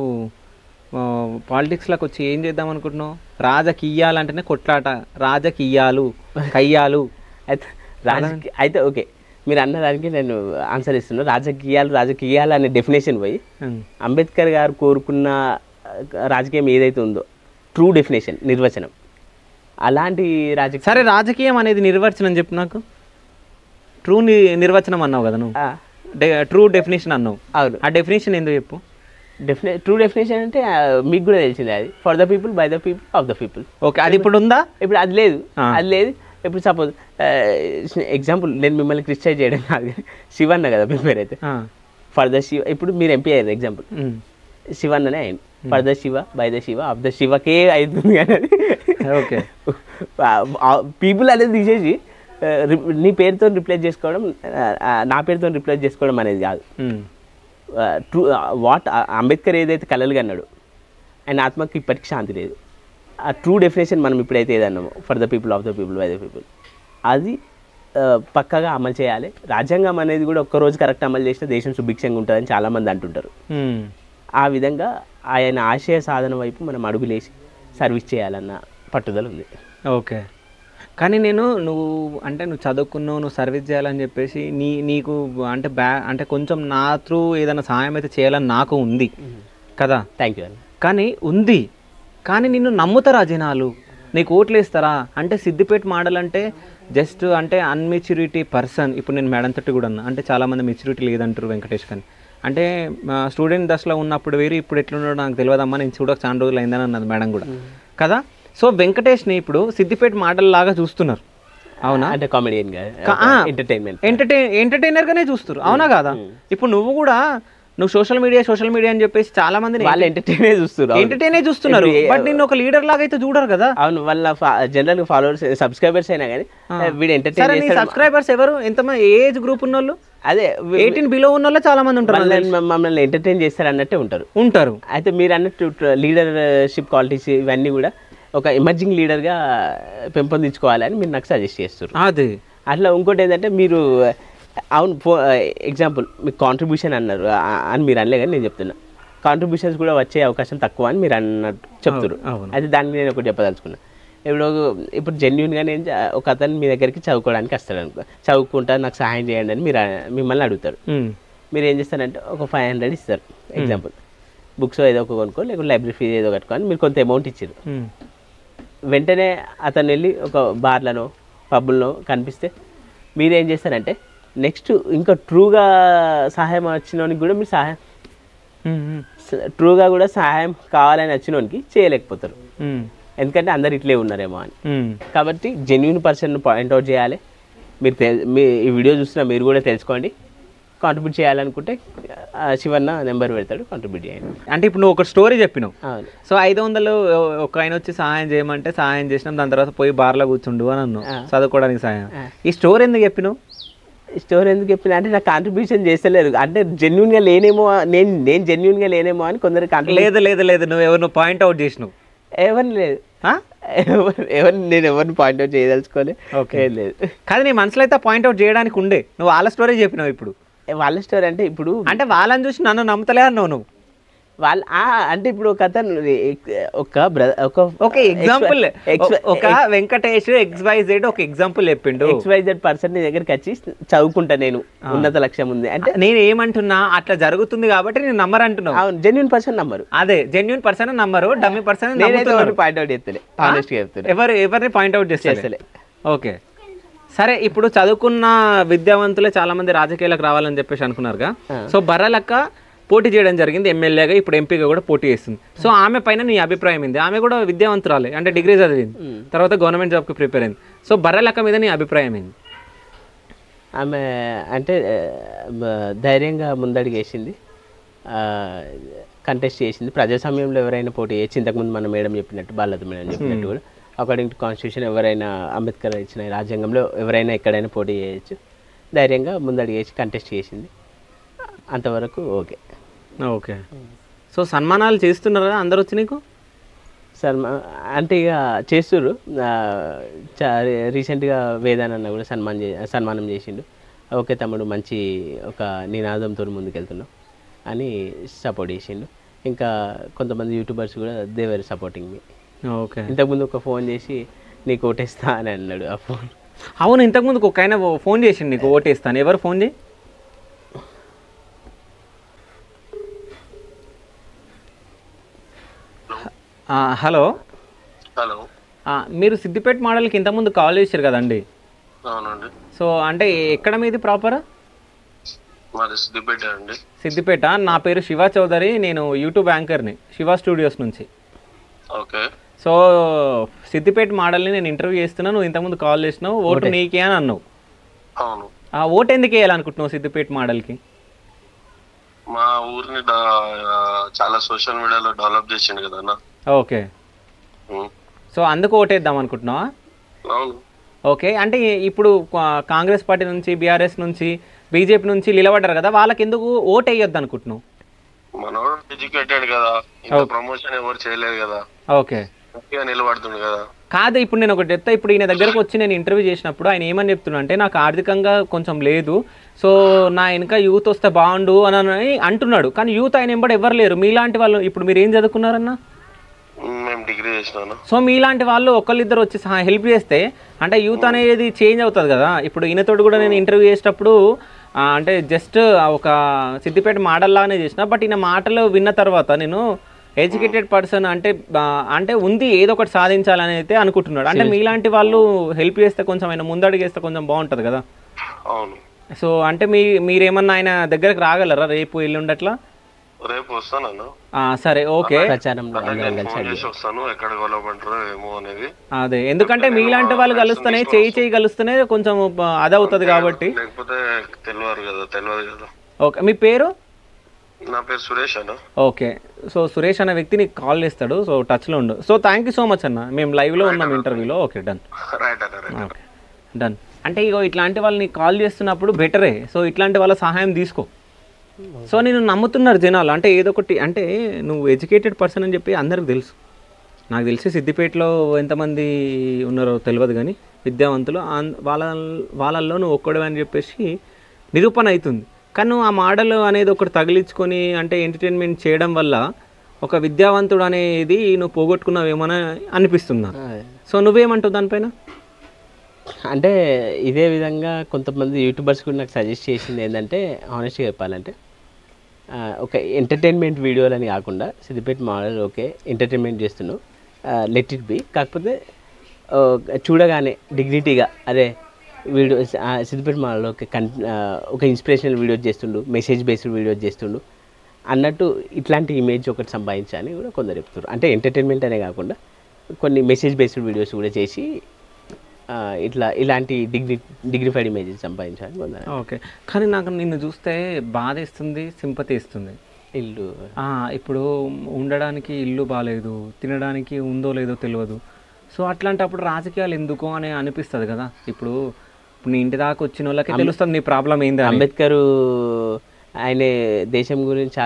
[SPEAKER 1] పాలిటిక్స్లోకి వచ్చి ఏం చేద్దాం అనుకుంటున్నావు? రాజకీయాలంటేనే కొట్లాట, రాజకీయాలు కయ్యాలు.
[SPEAKER 2] అయితే ఓకే, మీరు అన్నదానికి నేను ఆన్సర్ ఇస్తున్నాను. రాజకీయాలు అనే డెఫినేషన్ పోయి అంబేద్కర్ గారు కోరుకున్న రాజకీయం ఏదైతే ఉందో ట్రూ డెఫినేషన్, నిర్వచనం, అలాంటి రాజకీయం.
[SPEAKER 1] సరే, రాజకీయం అనేది నిర్వచనం చెప్పు నాకు. ట్రూ నిర్వచనం అన్నావు కదా నువ్వు, ట్రూ డెఫినేషన్ అన్నావు.
[SPEAKER 2] అవును,
[SPEAKER 1] ఆ డెఫినేషన్ ఏందో చెప్పు.
[SPEAKER 2] ట్రూ డెఫినేషన్ అంటే మీకు కూడా తెలిసిందే, అది for the people, by the people, of the people.
[SPEAKER 1] Okay, అది ఇప్పుడు ఉందా?
[SPEAKER 2] ఇప్పుడు అది లేదు. ఇప్పుడు సపోజ్ ఎగ్జాంపుల్, నేను మిమ్మల్ని క్రిటిసైజ్ చేయడం కాదు, శివన్న కదా మీ పేరు అయితే, ఫర్ ద శివ. ఇప్పుడు మీరు ఎంపీ అయ్యారు, ఎగ్జాంపుల్ శివన్ననే అయింది. For the Shiva, by the Shiva, of the శివకే అవుతుంది కానీ
[SPEAKER 1] ఓకే
[SPEAKER 2] పీపుల్ అనేది తీసేసి నీ పేరుతో రిప్లేస్ చేసుకోవడం, నా పేరుతో రిప్లేస్ చేసుకోవడం అనేది కాదు. ట్రూ అంబేద్కర్ ఏదైతే కలలుగా అన్నాడు, ఆయన ఆత్మకి ఇప్పటికీ శాంతి లేదు. ఆ ట్రూ డెఫినేషన్ మనం ఇప్పుడైతే ఏదన్నామో, for the people, of the people, by the people, అది పక్కగా అమలు చేయాలి. రాజ్యాంగం అనేది కూడా ఒక్కరోజు కరెక్ట్ అమలు చేస్తే దేశం సుభిక్షంగా ఉంటుందని చాలామంది అంటుంటారు. ఆ విధంగా ఆయన ఆశయ సాధన వైపు మనం అడుగులేసి సర్వీస్ చేయాలన్న పట్టుదల ఉంది.
[SPEAKER 1] ఓకే. కానీ నువ్వు అంటే నువ్వు చదువుకున్నావు, నువ్వు సర్వీస్ చేయాలని చెప్పేసి నీకు అంటే అంటే కొంచెం నా త్రూ ఏదైనా సహాయం అయితే చేయాలని నాకు ఉంది కదా.
[SPEAKER 2] థ్యాంక్ యూ అండి.
[SPEAKER 1] కానీ ఉంది, కానీ నిన్ను నమ్ముతారా జనాలు, నీకు ఓట్లు వేస్తారా? అంటే సిద్దిపేట మోడల్ అంటే జస్ట్ అంటే అన్మెచ్యూరిటీ పర్సన్. ఇప్పుడు నేను మేడం తోటి కూడా అన్నా, అంటే చాలామంది మెచ్యూరిటీ లేదంటారు వెంకటేష్ కానీ. అంటే స్టూడెంట్ దశలో ఉన్నప్పుడు వేరు, ఇప్పుడు ఎట్లున్నాడో నాకు తెలియదమ్మా, నేను చూడక చాలా రోజులు అయిందని అన్నది మేడం కూడా కదా. సో వెంకటేష్ని ఇప్పుడు సిద్దిపేట మోడల్ లాగా చూస్తున్నారు, అవునా?
[SPEAKER 2] అంటే కామెడియన్
[SPEAKER 1] ఎంటర్టైనర్గానే చూస్తారు, అవునా కాదా? ఇప్పుడు నువ్వు సోషల్ మీడియా అని చెప్పేసి చాలా మంది
[SPEAKER 2] వాళ్ళు ఎంటర్టైనే
[SPEAKER 1] చూస్తున్నారు, బట్ నిన్ను ఒక లీడర్ లాగా అయితే చూడరు కదా.
[SPEAKER 2] అవును, వాళ్ళ జనరల్ ఫాలోవర్స్ సబ్స్క్రైబర్స్ అయినా కానీ వీడు ఎంటర్టైన్.
[SPEAKER 1] సబ్స్క్రైబర్స్ ఎవరు, ఎంతమంది ఏజ్ గ్రూప్ ఉన్న వాళ్ళు?
[SPEAKER 2] అదే
[SPEAKER 1] 18 బిలో ఉన్న వాళ్ళు చాలా మంది ఉంటారు,
[SPEAKER 2] మమ్మల్ని ఎంటర్టైన్ చేస్తారు అన్నట్టే ఉంటారు. అయితే మీరు అన్నట్టు లీడర్షిప్ క్వాలిటీస్ ఇవన్నీ కూడా ఒక ఎమర్జింగ్ లీడర్గా పెంపొందించుకోవాలని మీరు నాకు సజెస్ట్ చేస్తారు.
[SPEAKER 1] అదే
[SPEAKER 2] అట్లా ఇంకోటి ఏంటంటే మీరు అవును ఎగ్జాంపుల్ మీకు కాంట్రిబ్యూషన్ అన్నారు అని మీరు అనలే, కానీ నేను చెప్తున్నా కాంట్రిబ్యూషన్స్ కూడా వచ్చే అవకాశం తక్కువ అని మీరు అన్నట్టు చెప్తారు. అయితే దానికి నేను ఒకటి చెప్పదలుచుకున్నా. ఇప్పుడు జెన్యున్గా నేను ఒక అతను మీ దగ్గరికి చదువుకోవడానికి వస్తాడు అనుకో, చదువుకుంటా నాకు సహాయం చేయండి అని మిమ్మల్ని అడుగుతారు. మీరు ఏం చేస్తారంటే ఒక 500 ఇస్తారు ఎగ్జాంపుల్, బుక్స్ ఏదో ఒక కొనుక్కో, లేకపోతే లైబ్రరీ ఫీజు ఏదో కట్టుకొని మీరు కొంత అమౌంట్ ఇచ్చారు. వెంటనే అతను వెళ్ళి ఒక బార్లను పబ్బులను కనిపిస్తే మీరేం చేస్తారంటే నెక్స్ట్ ఇంకా ట్రూగా సహాయం వచ్చినోనికి కూడా మీరు ట్రూగా కూడా సహాయం కావాలని వచ్చినోనికి చేయలేకపోతారు, ఎందుకంటే అందరు ఇట్లే ఉన్నారేమో అని. కాబట్టి జెన్యున్ పర్సన్ పాయింట్అవుట్ చేయాలి. మీ ఈ వీడియో చూస్తున్నా మీరు కూడా తెలుసుకోండి. కాంట్రిబ్యూట్ చేయాలనుకుంటే శివన్న నెంబర్ పెడతాడు, కాంట్రిబ్యూట్ చేయండి.
[SPEAKER 1] అంటే ఇప్పుడు నువ్వు ఒక స్టోరీ చెప్పినావు, సో 500 ఒక ఆయన వచ్చి సహాయం చేయమంటే సహాయం చేసినాం, దాని తర్వాత పోయి బార్లో కూర్చుండు అని అన్నావు చదువుకోవడానికి సహాయం. ఈ స్టోరీ ఎందుకు చెప్పినావు?
[SPEAKER 2] స్టోరీ ఎందుకు చెప్పినా అంటే నాకు కాంట్రిబ్యూషన్ చేస్తలేదు, అంటే జెన్యున్గా లేనేమో, నేను జెన్యున్గా లేనేమో అని కొందరికి.
[SPEAKER 1] లేదు నువ్వు ఎవరు పాయింట్అవుట్ చేసినావు?
[SPEAKER 2] ఎవరిని లేదు, నేను ఎవరిని పాయింట్అవుట్ చేయదలుచుకోలే.
[SPEAKER 1] ఓకే, లేదు. కానీ నీ మనసులో అయితే పాయింట్అవుట్ చేయడానికి ఉండే, నువ్వు వాళ్ళ స్టోరీ చెప్పినావు. ఇప్పుడు
[SPEAKER 2] వాళ్ళ స్టోరీ అంటే ఇప్పుడు
[SPEAKER 1] అంటే వాళ్ళని చూసి నన్ను నమ్ముతలే అన్నావు నువ్వు.
[SPEAKER 2] వాళ్ళ అంటే ఇప్పుడు ఒక అతను
[SPEAKER 1] ఒక ఎగ్జాంపుల్, ఒక వెంకటేష్ XYZ ఒక ఎగ్జాంపుల్ చెప్పిండు.
[SPEAKER 2] XYZ పర్సన్ నీ దగ్గరికి వచ్చి చదువుకుంటా నేను ఉన్నత లక్ష్యం ఉంది అంటే
[SPEAKER 1] నేను ఏమంటున్నా, అట్లా జరుగుతుంది కాబట్టి నేను నమ్మరు అంటున్నావు.
[SPEAKER 2] అవును, జెన్యున్ పర్సన్ నమ్మరు.
[SPEAKER 1] అదే జెన్యున్ పర్సన్ నమ్మరు, డమ్మీ పర్సన్
[SPEAKER 2] పాయింట్అవుట్ చేస్తలే, హానెస్ట్గా చెప్తాను.
[SPEAKER 1] ఎవరిని పాయింట్అవుట్ చేస్తలే. ఓకే, సరే. ఇప్పుడు చదువుకున్న విద్యావంతులే చాలా మంది రాజకీయాలకు రావాలని చెప్పేసి అనుకున్నారుగా. సో బర్రలక్క పోటీ చేయడం జరిగింది ఎమ్మెల్యేగా, ఇప్పుడు ఎంపీగా కూడా పోటీ చేస్తుంది. సో ఆమె పైన నీ అభిప్రాయం ఏంది? ఆమె కూడా విద్యావంతురాలే, అంటే డిగ్రీ చదివింది, తర్వాత గవర్నమెంట్ జాబ్కి ప్రిపేర్ అయింది. సో బర్రలక్క మీద నీ అభిప్రాయం ఏంది?
[SPEAKER 2] ఆమె అంటే ధైర్యంగా ముందడిగేసింది, కంటెస్ట్ చేసింది. ప్రజాస్వామ్యంలో ఎవరైనా పోటీ చేయొచ్చు. ఇంతకుముందు మన మేడం చెప్పినట్టు, బాలత మేడం చెప్పినట్టు కూడా అకార్డింగ్ టు కాన్స్టిట్యూషన్ ఎవరైనా, అంబేద్కర్ ఇచ్చిన రాజ్యాంగంలో ఎవరైనా ఎక్కడైనా పోటీ చేయొచ్చు. ధైర్యంగా ముందడిగేసి కంటెస్ట్ చేసింది, అంతవరకు ఓకే.
[SPEAKER 1] ఓకే, సో సన్మానాలు చేస్తున్నారా అందరు వచ్చి నీకు?
[SPEAKER 2] అంటే ఇక చేస్తుర్రు. రీసెంట్గా వేదానన్న కూడా సన్మానం చేసిండు. ఓకే తమ్ముడు, మంచి ఒక నినాదంతో ముందుకెళ్తున్నావు అని సపోర్ట్ చేసిండు. ఇంకా కొంతమంది యూట్యూబర్స్ కూడా they were supporting me.
[SPEAKER 1] Okay,
[SPEAKER 2] ఇంతకుముందు ఒక ఫోన్ చేసి నీకు ఓటేస్తా అని అన్నాడు. ఆ ఫోన్
[SPEAKER 1] అవును, ఇంతకుముందు ఒక ఆయన ఫోన్ చేసిండు నీకు ఓటేస్తాను. ఎవరు ఫోన్ చేయి? హలో
[SPEAKER 4] హలో,
[SPEAKER 1] మీరు సిద్దిపేట మోడల్కి ఇంతకుముందు కాల్ చేశారు కదండి?
[SPEAKER 4] అవునండి.
[SPEAKER 1] సో అంటే ఎక్కడ మీది ప్రాపర్?
[SPEAKER 4] మాది సిద్దిపేట అండి.
[SPEAKER 1] సిద్దిపేట. నా పేరు శివ చౌదరి, నేను యూట్యూబ్ యాంకర్ని శివ స్టూడియోస్ నుంచి.
[SPEAKER 4] ఓకే.
[SPEAKER 1] సో సిద్దిపేట మోడల్ని నేను ఇంటర్వ్యూ చేస్తున్నా, నువ్వు ఇంతకుముందు కాల్ చేసినావు, ఓటు నీకే అని అన్నావు.
[SPEAKER 4] అవును.
[SPEAKER 1] ఓటు ఎందుకు వేయాలనుకుంటున్నావు సిద్దిపేట మోడల్కి?
[SPEAKER 4] మా ఊరిని చాలా సోషల్ మీడియాలో డెవలప్ చేసిండు కదా అన్న.
[SPEAKER 1] ఓకే, సో అందుకు ఓటేద్దాం అనుకుంటున్నావా?
[SPEAKER 4] అవును.
[SPEAKER 1] ఓకే, అంటే ఇప్పుడు కాంగ్రెస్ పార్టీ నుంచి, బీఆర్ఎస్ నుంచి, బీజేపీ నుంచి నిలబడ్డారు కదా, వాళ్ళకి ఎందుకు ఓటు వేయొద్దు అనుకుంటున్నావు?
[SPEAKER 4] మనోడు ఎడ్యుకేటెడ్ కదా, ఇంత ప్రమోషన్ ఎవరు చేయలేదు కదా.
[SPEAKER 1] ఓకే,
[SPEAKER 4] నిలబడుతుంది కదా.
[SPEAKER 1] కాదు, ఇప్పుడు నేను ఒకటి చెప్తా. ఇప్పుడు ఈయన దగ్గరకు వచ్చి నేను ఇంటర్వ్యూ చేసినప్పుడు ఆయన ఏమని చెప్తున్నా అంటే, నాకు ఆర్థికంగా కొంచెం లేదు, సో నా వెనక యూత్ వస్తే బాగుండు అని అంటున్నాడు. కానీ యూత్ ఆయన వెంబడి ఎవరు లేరు. మీలాంటి వాళ్ళు ఇప్పుడు మీరు ఏం చదువుకున్నారన్నా?
[SPEAKER 4] మేము డిగ్రీ చేసినాను.
[SPEAKER 1] సో మీలాంటి వాళ్ళు ఒకళ్ళిద్దరు వచ్చి హెల్ప్ చేస్తే అంటే యూత్ అనేది చేంజ్ అవుతుంది కదా. ఇప్పుడు ఈయనతోటి కూడా నేను ఇంటర్వ్యూ చేసేటప్పుడు అంటే జస్ట్ ఒక సిద్దిపేట మోడల్ లాగానే చేసిన, బట్ ఈయన మాటలు విన్న తర్వాత నేను ఎడ్యుకేటెడ్ పర్సన్ అంటే అంటే ఉంది ఏదో ఒకటి సాధించాలని అయితే అనుకుంటున్నాడు. అంటే మీలాంటి వాళ్ళు హెల్ప్ చేస్తే కొంచెం ఆయన ముందడుగు వేస్తే కొంచెం బాగుంటుంది కదా.
[SPEAKER 4] అవును.
[SPEAKER 1] సో అంటే మీరేమన్నా ఆయన దగ్గరకు రాగలరా రేపు ఎల్లుండట్లా?
[SPEAKER 4] రేపు వస్తాను.
[SPEAKER 1] సరే ఓకే,
[SPEAKER 2] ప్రచారంలో అందరం కలిసి
[SPEAKER 4] ఫోన్ చేసి వస్తాను ఎక్కడ గొలవమంటారో ఏమో అనేది.
[SPEAKER 1] అదే ఎందుకంటే మీలాంటి వాళ్ళు కలుస్తూనే చేయి కలుస్తూనే కొంచెం అదవుతుంది కాబట్టి.
[SPEAKER 4] లేకపోతే తెలియదు కదా.
[SPEAKER 1] ఓకే, మీ పేరు?
[SPEAKER 4] నా పేరు సురేష్ అన్న.
[SPEAKER 1] ఓకే, సో సురేష్ అనే వ్యక్తి నీకు కాల్ చేస్తాడు, సో టచ్లో ఉండు. So thank you so much అన్న, మేము లైవ్లో ఉన్నాం ఇంటర్వ్యూలో. Okay done.
[SPEAKER 4] రైట్ అన్న.
[SPEAKER 1] Okay done. అంటే ఇగో ఇట్లాంటి వాళ్ళని కాల్ చేస్తున్నప్పుడు బెటరే, సో ఇట్లాంటి వాళ్ళ సహాయం తీసుకో. సో నేను నమ్ముతున్నారు జనాలు, అంటే ఏదో ఒకటి అంటే నువ్వు ఎడ్యుకేటెడ్ పర్సన్ అని చెప్పి అందరికి తెలుసు. నాకు తెలిసి సిద్దిపేటలో ఎంతమంది ఉన్నారో తెలియదు కానీ విద్యావంతులు వాళ్ళల్లో నువ్వు ఒక్కడే అని చెప్పేసి నిరూపణ అవుతుంది. కానీ నువ్వు ఆ మోడల్ అనేది ఒకటి తగిలించుకొని అంటే ఎంటర్టైన్మెంట్ చేయడం వల్ల ఒక విద్యావంతుడు అనేది నువ్వు పోగొట్టుకున్నావేమని అనిపిస్తుంది నాకు. సో నువ్వేమంటావు దానిపైన?
[SPEAKER 2] అంటే ఇదే విధంగా కొంతమంది యూట్యూబర్స్ కూడా నాకు సజెస్ట్ చేసింది ఏంటంటే, ఆనెస్ట్గా చెప్పాలంటే ఒక ఎంటర్టైన్మెంట్ వీడియోలని కాకుండా సిద్దిపేట మోడల్ ఓకే ఎంటర్టైన్మెంట్ చేస్తున్నావు, లెట్ ఇట్ బి. కాకపోతే చూడగానే డిగ్నిటీగా అరే వీడియో సిద్దిపేట మోడల్ ఒక ఇన్స్పిరేషనల్ వీడియోస్ చేస్తుండు, మెసేజ్ బేస్డ్ వీడియోస్ చేస్తుండు అన్నట్టు ఇట్లాంటి ఇమేజ్ ఒకటి సంపాదించాలని కూడా కొందరు చెప్తారు. అంటే ఎంటర్టైన్మెంట్ అనే కాకుండా కొన్ని మెసేజ్ బేస్డ్ వీడియోస్ కూడా చేసి ఇలాంటి డిగ్నిఫైడ్ ఇమేజెస్ సంపాదించాలని కొందరు.
[SPEAKER 1] ఓకే, కానీ నాకు నిన్ను చూస్తే బాధ ఇస్తుంది, సింపతి ఇస్తుంది.
[SPEAKER 2] ఇల్లు
[SPEAKER 1] ఇప్పుడు ఉండడానికి ఇల్లు బాగాలేదు, తినడానికి ఉందో లేదో తెలియదు. సో అట్లాంటప్పుడు రాజకీయాలు ఎందుకు అని అనిపిస్తుంది కదా. ఇప్పుడు నీ ఇంటి దాకా వచ్చిన వాళ్ళకి తెలుస్తుంది నీ ప్రాబ్లం ఏంది.
[SPEAKER 2] అంబేద్కర్ ఆయన దేశం గురించి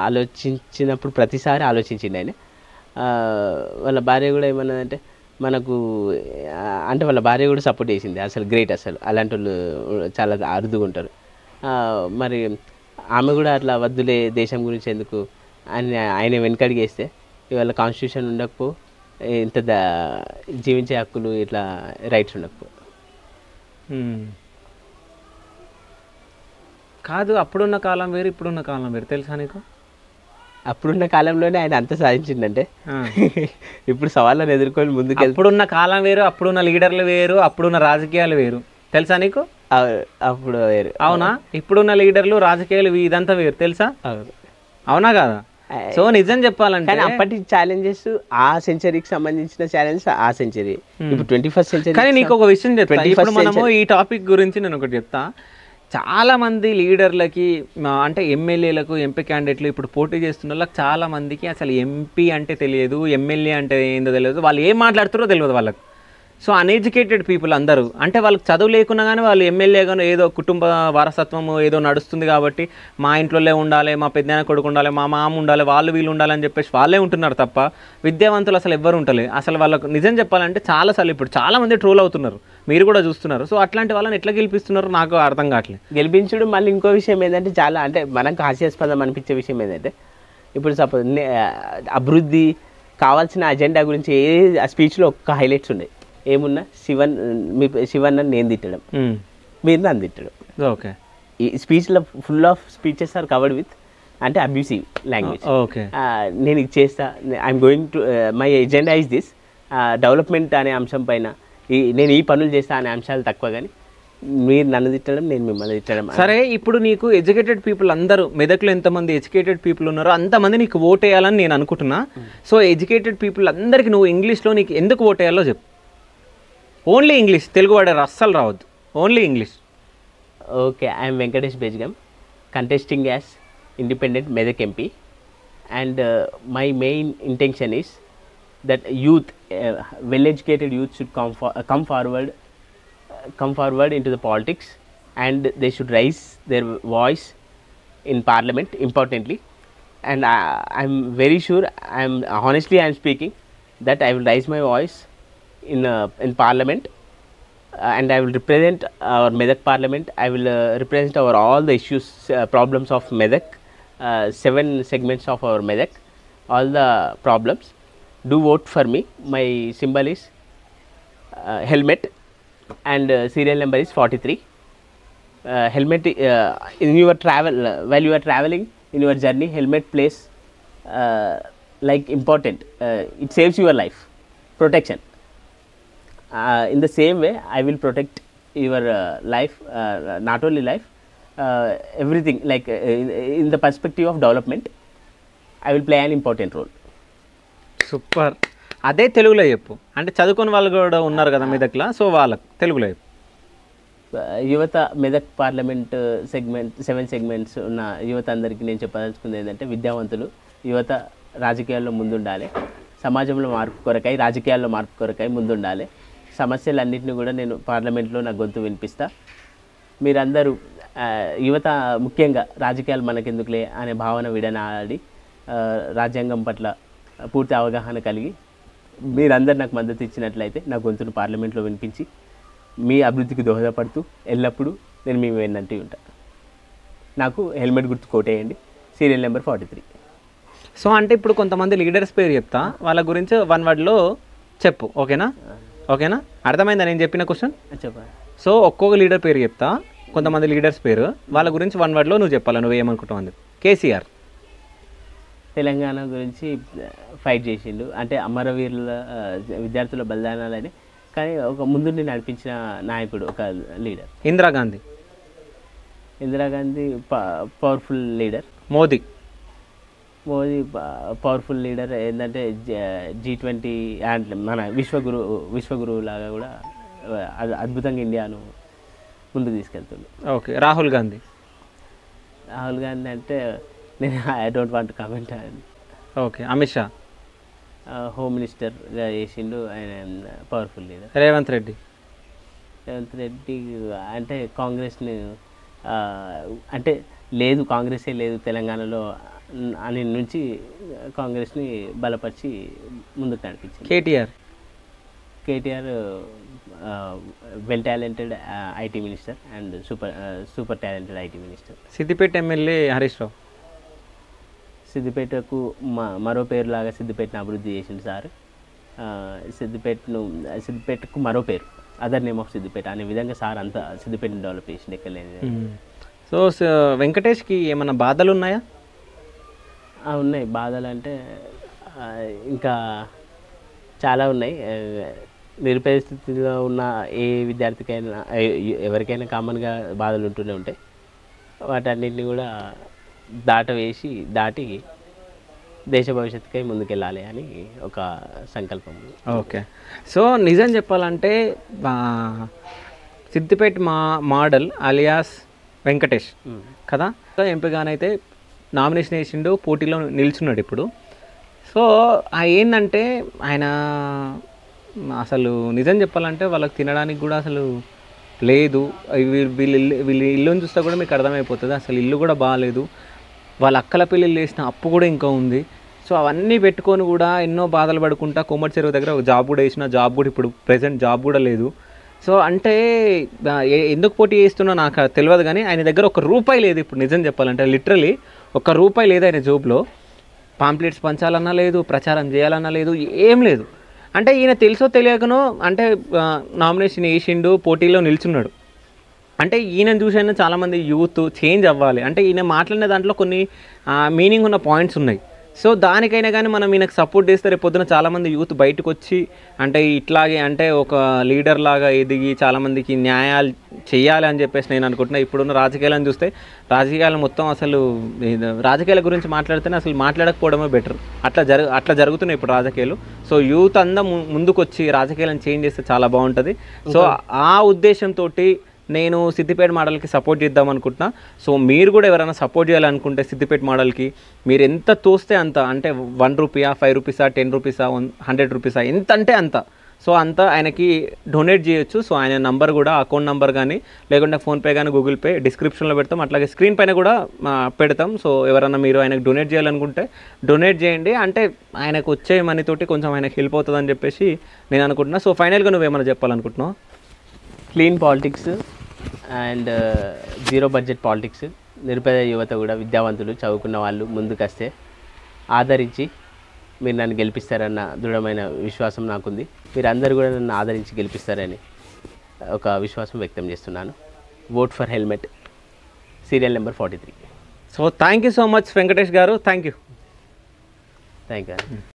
[SPEAKER 2] ఆలోచించినప్పుడు ప్రతిసారి ఆలోచించిండు ఆయన. వాళ్ళ భార్య కూడా ఏమన్నదంటే మనకు అంటే వాళ్ళ భార్య కూడా సపోర్ట్ చేసింది. అసలు గ్రేట్, అసలు అలాంటి వాళ్ళు చాలా అరుదుగా ఉంటారు. మరి ఆమె కూడా అట్లా వద్దులే దేశం గురించి ఎందుకు అని ఆయన వెనకడిగి వేస్తే ఇవాళ కాన్స్టిట్యూషన్ ఉండకపో, ఇంత జీవించే హక్కులు ఇట్లా రైట్స్ ఉండకపో.
[SPEAKER 1] కాదు, అప్పుడున్న కాలం వేరు ఇప్పుడున్న కాలం వేరు, తెలుసా నీకు?
[SPEAKER 2] అప్పుడున్న కాలంలోనే ఆయన అంత సాధించిందంటే ఇప్పుడు సవాళ్ళను ఎదుర్కొని ముందుకు.
[SPEAKER 1] అప్పుడున్న కాలం వేరు, అప్పుడున్న లీడర్లు వేరు, అప్పుడున్న రాజకీయాలు వేరు, తెలుసా నీకు?
[SPEAKER 2] అప్పుడు వేరు.
[SPEAKER 1] అవునా? ఇప్పుడున్న లీడర్లు రాజకీయాలు ఇదంతా వేరు, తెలుసా? అవునా కాదా? సో నిజం చెప్పాలంటే
[SPEAKER 2] అప్పటి ఛాలెంజెస్ ఆ సెంచరీకి సంబంధించిన ఛాలెంజ్ ఆ సెంచరీ, ఇప్పుడు 21st సెంచరీ.
[SPEAKER 1] కానీ నీకు ఒక విషయం చెప్తా, ఇప్పుడు మనము ఈ టాపిక్ గురించి నేను ఒకటి చెప్తా. చాలామంది లీడర్లకి అంటే ఎమ్మెల్యేలకు ఎంపీ క్యాండిడేట్లు ఇప్పుడు పోటీ చేస్తున్న వాళ్ళకి చాలామందికి అసలు ఎంపీ అంటే తెలియదు, ఎమ్మెల్యే అంటే ఏందో తెలియదు, వాళ్ళు ఏం మాట్లాడుతారో తెలియదు వాళ్ళకు. సో అన్ఎడ్యుకేటెడ్ పీపుల్ అందరూ, అంటే వాళ్ళకి చదువు లేకున్నా కానీ వాళ్ళు ఎమ్మెల్యేగాను ఏదో కుటుంబ వారసత్వము ఏదో నడుస్తుంది కాబట్టి మా ఇంట్లోనే ఉండాలి, మా పెద్దనాన్న కొడుకు ఉండాలి, మా మామ ఉండాలి, వాళ్ళు వీళ్ళు ఉండాలని చెప్పేసి వాళ్ళే ఉంటున్నారు తప్ప విద్యావంతులు అసలు ఎవ్వరు ఉంటలేదు. అసలు వాళ్ళకు నిజం చెప్పాలంటే చాలాసార్లు ఇప్పుడు చాలామంది ట్రోల్ అవుతున్నారు, మీరు కూడా చూస్తున్నారు. సో అట్లాంటి వాళ్ళని ఎట్లా గెలిపిస్తున్నారు నాకు అర్థం కావట్లేదు.
[SPEAKER 2] గెలిపించడం మళ్ళీ ఇంకో విషయం ఏంటంటే చాలా అంటే మనకు హాస్యాస్పదం అనిపించే విషయం ఏంటంటే, ఇప్పుడు సపోజ్ అభివృద్ధి కావాల్సిన అజెండా గురించి ఆ స్పీచ్లో ఒక్క హైలైట్స్ ఉన్నాయి. ఏమున్నా శివన్న నేను తిట్టడం, మీరు నన్ను తిట్టడం.
[SPEAKER 1] ఓకే,
[SPEAKER 2] ఈ స్పీచ్లో full of speeches are covered with అంటే అబ్యూసివ్ లాంగ్వేజ్.
[SPEAKER 1] ఓకే,
[SPEAKER 2] నేను ఇది చేస్తా, I'm going to my agenda is this, development అనే అంశం పైన నేను ఈ పనులు చేస్తా అనే అంశాలు తక్కువ, కానీ మీరు నన్ను తిట్టడం నేను మిమ్మల్ని తిట్టడం.
[SPEAKER 1] సరే, ఇప్పుడు నీకు ఎడ్యుకేటెడ్ పీపుల్ అందరూ మెదక్లో ఎంతమంది ఎడ్యుకేటెడ్ పీపుల్ ఉన్నారో అంతమంది నీకు ఓట్ వేయాలని నేను అనుకుంటున్నా. సో ఎడ్యుకేటెడ్ పీపుల్ అందరికీ నువ్వు ఇంగ్లీష్లో నీకు ఎందుకు ఓట్ వేయాలో చెప్పు. ఓన్లీ ఇంగ్లీష్, తెలుగు వాడారు అస్సలు రావద్దు, only English.
[SPEAKER 2] Okay, I'm Venkatesh Bejgam, contesting as independent Medak MP, and my main intention is that youth, well-educated youth should come forward into the politics, and they should raise their voice in parliament importantly. And I'm very sure, honestly I'm speaking that I will raise my voice in parliament, and I will represent our Medak parliament. I will represent all the issues, problems of Medak, 7 segments of our Medak, all the problems. Do vote for me. My symbol is helmet and serial number is 43. Helmet in your travel, while you are traveling in your journey, helmet plays like important, it saves your life, protection. In the same way I will protect your life, not only life, everything, like in the perspective of development I will play an important role.
[SPEAKER 1] Super. అదే తెలుగులో చెప్పు, అంటే చదువుకుని వాళ్ళు కూడా ఉన్నారు కదా మెదక్లో, సో వాళ్ళకు తెలుగులో చెప్పు.
[SPEAKER 2] యువత మెదక్ పార్లమెంట్ సెగ్మెంట్ 7 సెగ్మెంట్స్ ఉన్న యువత అందరికీ నేను చెప్పదలుచుకుంది ఏంటంటే, విద్యావంతులు యువత రాజకీయాల్లో ముందుండాలి, సమాజంలో మార్పు కొరకై రాజకీయాల్లో మార్పు కొరకై ముందుండాలి. సమస్యలన్నింటినీ కూడా నేను పార్లమెంట్లో నా గొంతు వినిపిస్తా. మీరందరూ యువత ముఖ్యంగా రాజకీయాలు మనకెందుకులే అనే భావన విడనాడి రాజ్యాంగం పట్ల పూర్తి అవగాహన కలిగి మీరందరూ నాకు మద్దతు ఇచ్చినట్లయితే నా గొంతును పార్లమెంట్లో వినిపించి మీ అభివృద్ధికి దోహదపడుతూ ఎల్లప్పుడూ నేను మీ వెన్నంటి ఉంటాను. నాకు హెల్మెట్ గుర్తు కోటేయండి, సీరియల్ నెంబర్ 43.
[SPEAKER 1] సో అంటే ఇప్పుడు కొంతమంది లీడర్స్ పేరు చెప్తా, వాళ్ళ గురించి 1 wordలో చెప్పు, ఓకేనా? ఓకేనా, అర్థమైందా నేను చెప్పిన క్వశ్చన్?
[SPEAKER 2] చెప్పండి.
[SPEAKER 1] సో ఒక్కొక్క లీడర్ పేరు చెప్తా, కొంతమంది లీడర్స్ పేరు, వాళ్ళ గురించి 1 wordలో నువ్వు చెప్పాలి, నువ్వు ఏమనుకుంటావు అని. కేసీఆర్
[SPEAKER 2] తెలంగాణ గురించి ఫైట్ చేసిండు, అంటే అమరవీరుల విద్యార్థుల బలిదానాలని, కానీ ఒక ముందుండి నడిపించిన నాయకుడు, ఒక leader.
[SPEAKER 1] Indira Gandhi
[SPEAKER 2] powerful leader.
[SPEAKER 1] Modi
[SPEAKER 2] powerful leader. ఏంటంటే G20 అండ్ మన విశ్వగురువు లాగా కూడా అద్భుతంగా ఇండియాను ముందుకు తీసుకెళ్తుంది.
[SPEAKER 1] ఓకే. రాహుల్ గాంధీ
[SPEAKER 2] అంటే నేను I don't want comment.
[SPEAKER 1] Okay. Amit Shah
[SPEAKER 2] home మినిస్టర్గా చేసిండు, ఆయన పవర్ఫుల్ లీడర్.
[SPEAKER 1] రేవంత్ రెడ్డి
[SPEAKER 2] అంటే కాంగ్రెస్ని అంటే లేదు, కాంగ్రెసే లేదు తెలంగాణలో అని నుంచి కాంగ్రెస్ని బలపరిచి ముందుకు నడిపించింది. KTR well talented IT minister and super talented IT minister.
[SPEAKER 1] Siddipet MLA Harish Rao.
[SPEAKER 2] సిద్దిపేటకు మరో పేరులాగా సిద్దిపేటను అభివృద్ధి చేసింది సార్. సిద్దిపేటకు మరో పేరు, అదర్ నేమ్ ఆఫ్ సిద్దిపేట అనే విధంగా సార్ అంతా సిద్దిపేటను డెవలప్ చేసింది ఎక్కలేదు.
[SPEAKER 1] సో వెంకటేష్కి ఏమైనా బాధలు ఉన్నాయా?
[SPEAKER 2] ఉన్నాయి బాధలు, అంటే ఇంకా చాలా ఉన్నాయి. నిరుపేద స్థితిలో ఉన్న ఏ విద్యార్థికైనా ఎవరికైనా కామన్గా బాధలు ఉంటూనే ఉంటాయి. వాటన్నిటిని కూడా దాటి దేశ భవిష్యత్తుకై ముందుకెళ్ళాలి అని ఒక సంకల్పం.
[SPEAKER 1] ఓకే. సో నిజం చెప్పాలంటే సిద్దిపేట మోడల్ అలియాస్ వెంకటేష్ కదా, ఎంపీగానైతే నామినేషన్ వేసిండు, పోటీలో నిల్చున్నాడు ఇప్పుడు. సో ఏంటంటే ఆయన అసలు నిజం చెప్పాలంటే వాళ్ళకి తినడానికి కూడా అసలు లేదు. వీళ్ళ ఇల్లుని చూస్తే కూడా మీకు అర్థమైపోతుంది, అసలు ఇల్లు కూడా బాగాలేదు. వాళ్ళ అక్కల పెళ్ళిళ్ళు వేసిన అప్పు కూడా ఇంకా ఉంది. సో అవన్నీ పెట్టుకొని కూడా ఎన్నో బాధలు పడుకుంటా కోమటి చెరువు దగ్గర ఒక జాబ్ కూడా వేసిన, జాబ్ కూడా ఇప్పుడు ప్రెజెంట్ జాబ్ కూడా లేదు. సో అంటే ఎందుకు పోటీ చేస్తున్నా నాకు తెలియదు, కానీ ఆయన దగ్గర ₹1 లేదు ఇప్పుడు. నిజం చెప్పాలంటే లిటరలీ ₹1 లేదు ఆయన జోబులో. పాంప్లెట్స్ పంచాలన్నా లేదు, ప్రచారం చేయాలన్నా లేదు, ఏం లేదు. అంటే ఈయన తెలుసో తెలియకనో అంటే నామినేషన్ వేసిండు, పోటీలో నిల్చున్నాడు. అంటే ఈయనను చూసైనా చాలామంది యూత్ చేంజ్ అవ్వాలి. అంటే ఈయన మాట్లాడిన దాంట్లో కొన్ని మీనింగ్ ఉన్న పాయింట్స్ ఉన్నాయి. సో దానికైనా కానీ మనం ఈయనకు సపోర్ట్ చేస్తే రేపు పొద్దున చాలామంది యూత్ బయటకు వచ్చి అంటే ఇట్లాగే అంటే ఒక లీడర్ లాగా ఎదిగి చాలామందికి న్యాయాలు చేయాలి అని చెప్పేసి నేను అనుకుంటున్నా. ఇప్పుడున్న రాజకీయాలను చూస్తే రాజకీయాలు మొత్తం అసలు రాజకీయాల గురించి మాట్లాడితేనే అసలు మాట్లాడకపోవడమే బెటర్. అట్లా జరుగుతున్నాయి ఇప్పుడు రాజకీయాలు. సో యూత్ అంతా ముందుకు వచ్చి రాజకీయాలను చేంజ్ చేస్తే చాలా బాగుంటుంది. సో ఆ ఉద్దేశంతో నేను సిద్దిపేట మోడల్కి సపోర్ట్ చేద్దాం అనుకుంటున్నా. సో మీరు కూడా ఎవరైనా సపోర్ట్ చేయాలనుకుంటే సిద్దిపేట మోడల్కి మీరు ఎంత తోస్తే అంత, అంటే ₹1, ₹5, ₹10, ₹100, ఎంత అంటే అంత, సో అంత ఆయనకి డొనేట్ చేయొచ్చు. సో ఆయన నంబర్ కూడా, అకౌంట్ నెంబర్ కానీ లేకుంటే ఫోన్పే కానీ గూగుల్ పే డిస్క్రిప్షన్లో పెడతాం, అట్లాగే స్క్రీన్ పైన కూడా పెడతాం. సో ఎవరైనా మీరు ఆయనకు డొనేట్ చేయాలనుకుంటే డొనేట్ చేయండి. అంటే ఆయనకు వచ్చే మనీతోటి కొంచెం ఆయనకు హెల్ప్ అవుతుందని చెప్పేసి నేను అనుకుంటున్నా. సో ఫైనల్గా నువ్వేమైనా చెప్పాలనుకుంటున్నావు?
[SPEAKER 2] Clean politics and zero budget politics. నిరుపేద యువత కూడా విద్యావంతులు చదువుకున్న వాళ్ళు ముందుకు వస్తే ఆదరించి మీరు నన్ను గెలిపిస్తారన్న దృఢమైన విశ్వాసం నాకుంది. మీరు అందరూ కూడా నన్ను ఆదరించి గెలిపిస్తారని ఒక విశ్వాసం వ్యక్తం చేస్తున్నాను. Vote for helmet, serial number 43.
[SPEAKER 1] So thank you so much Venkatesh garu. Thank you.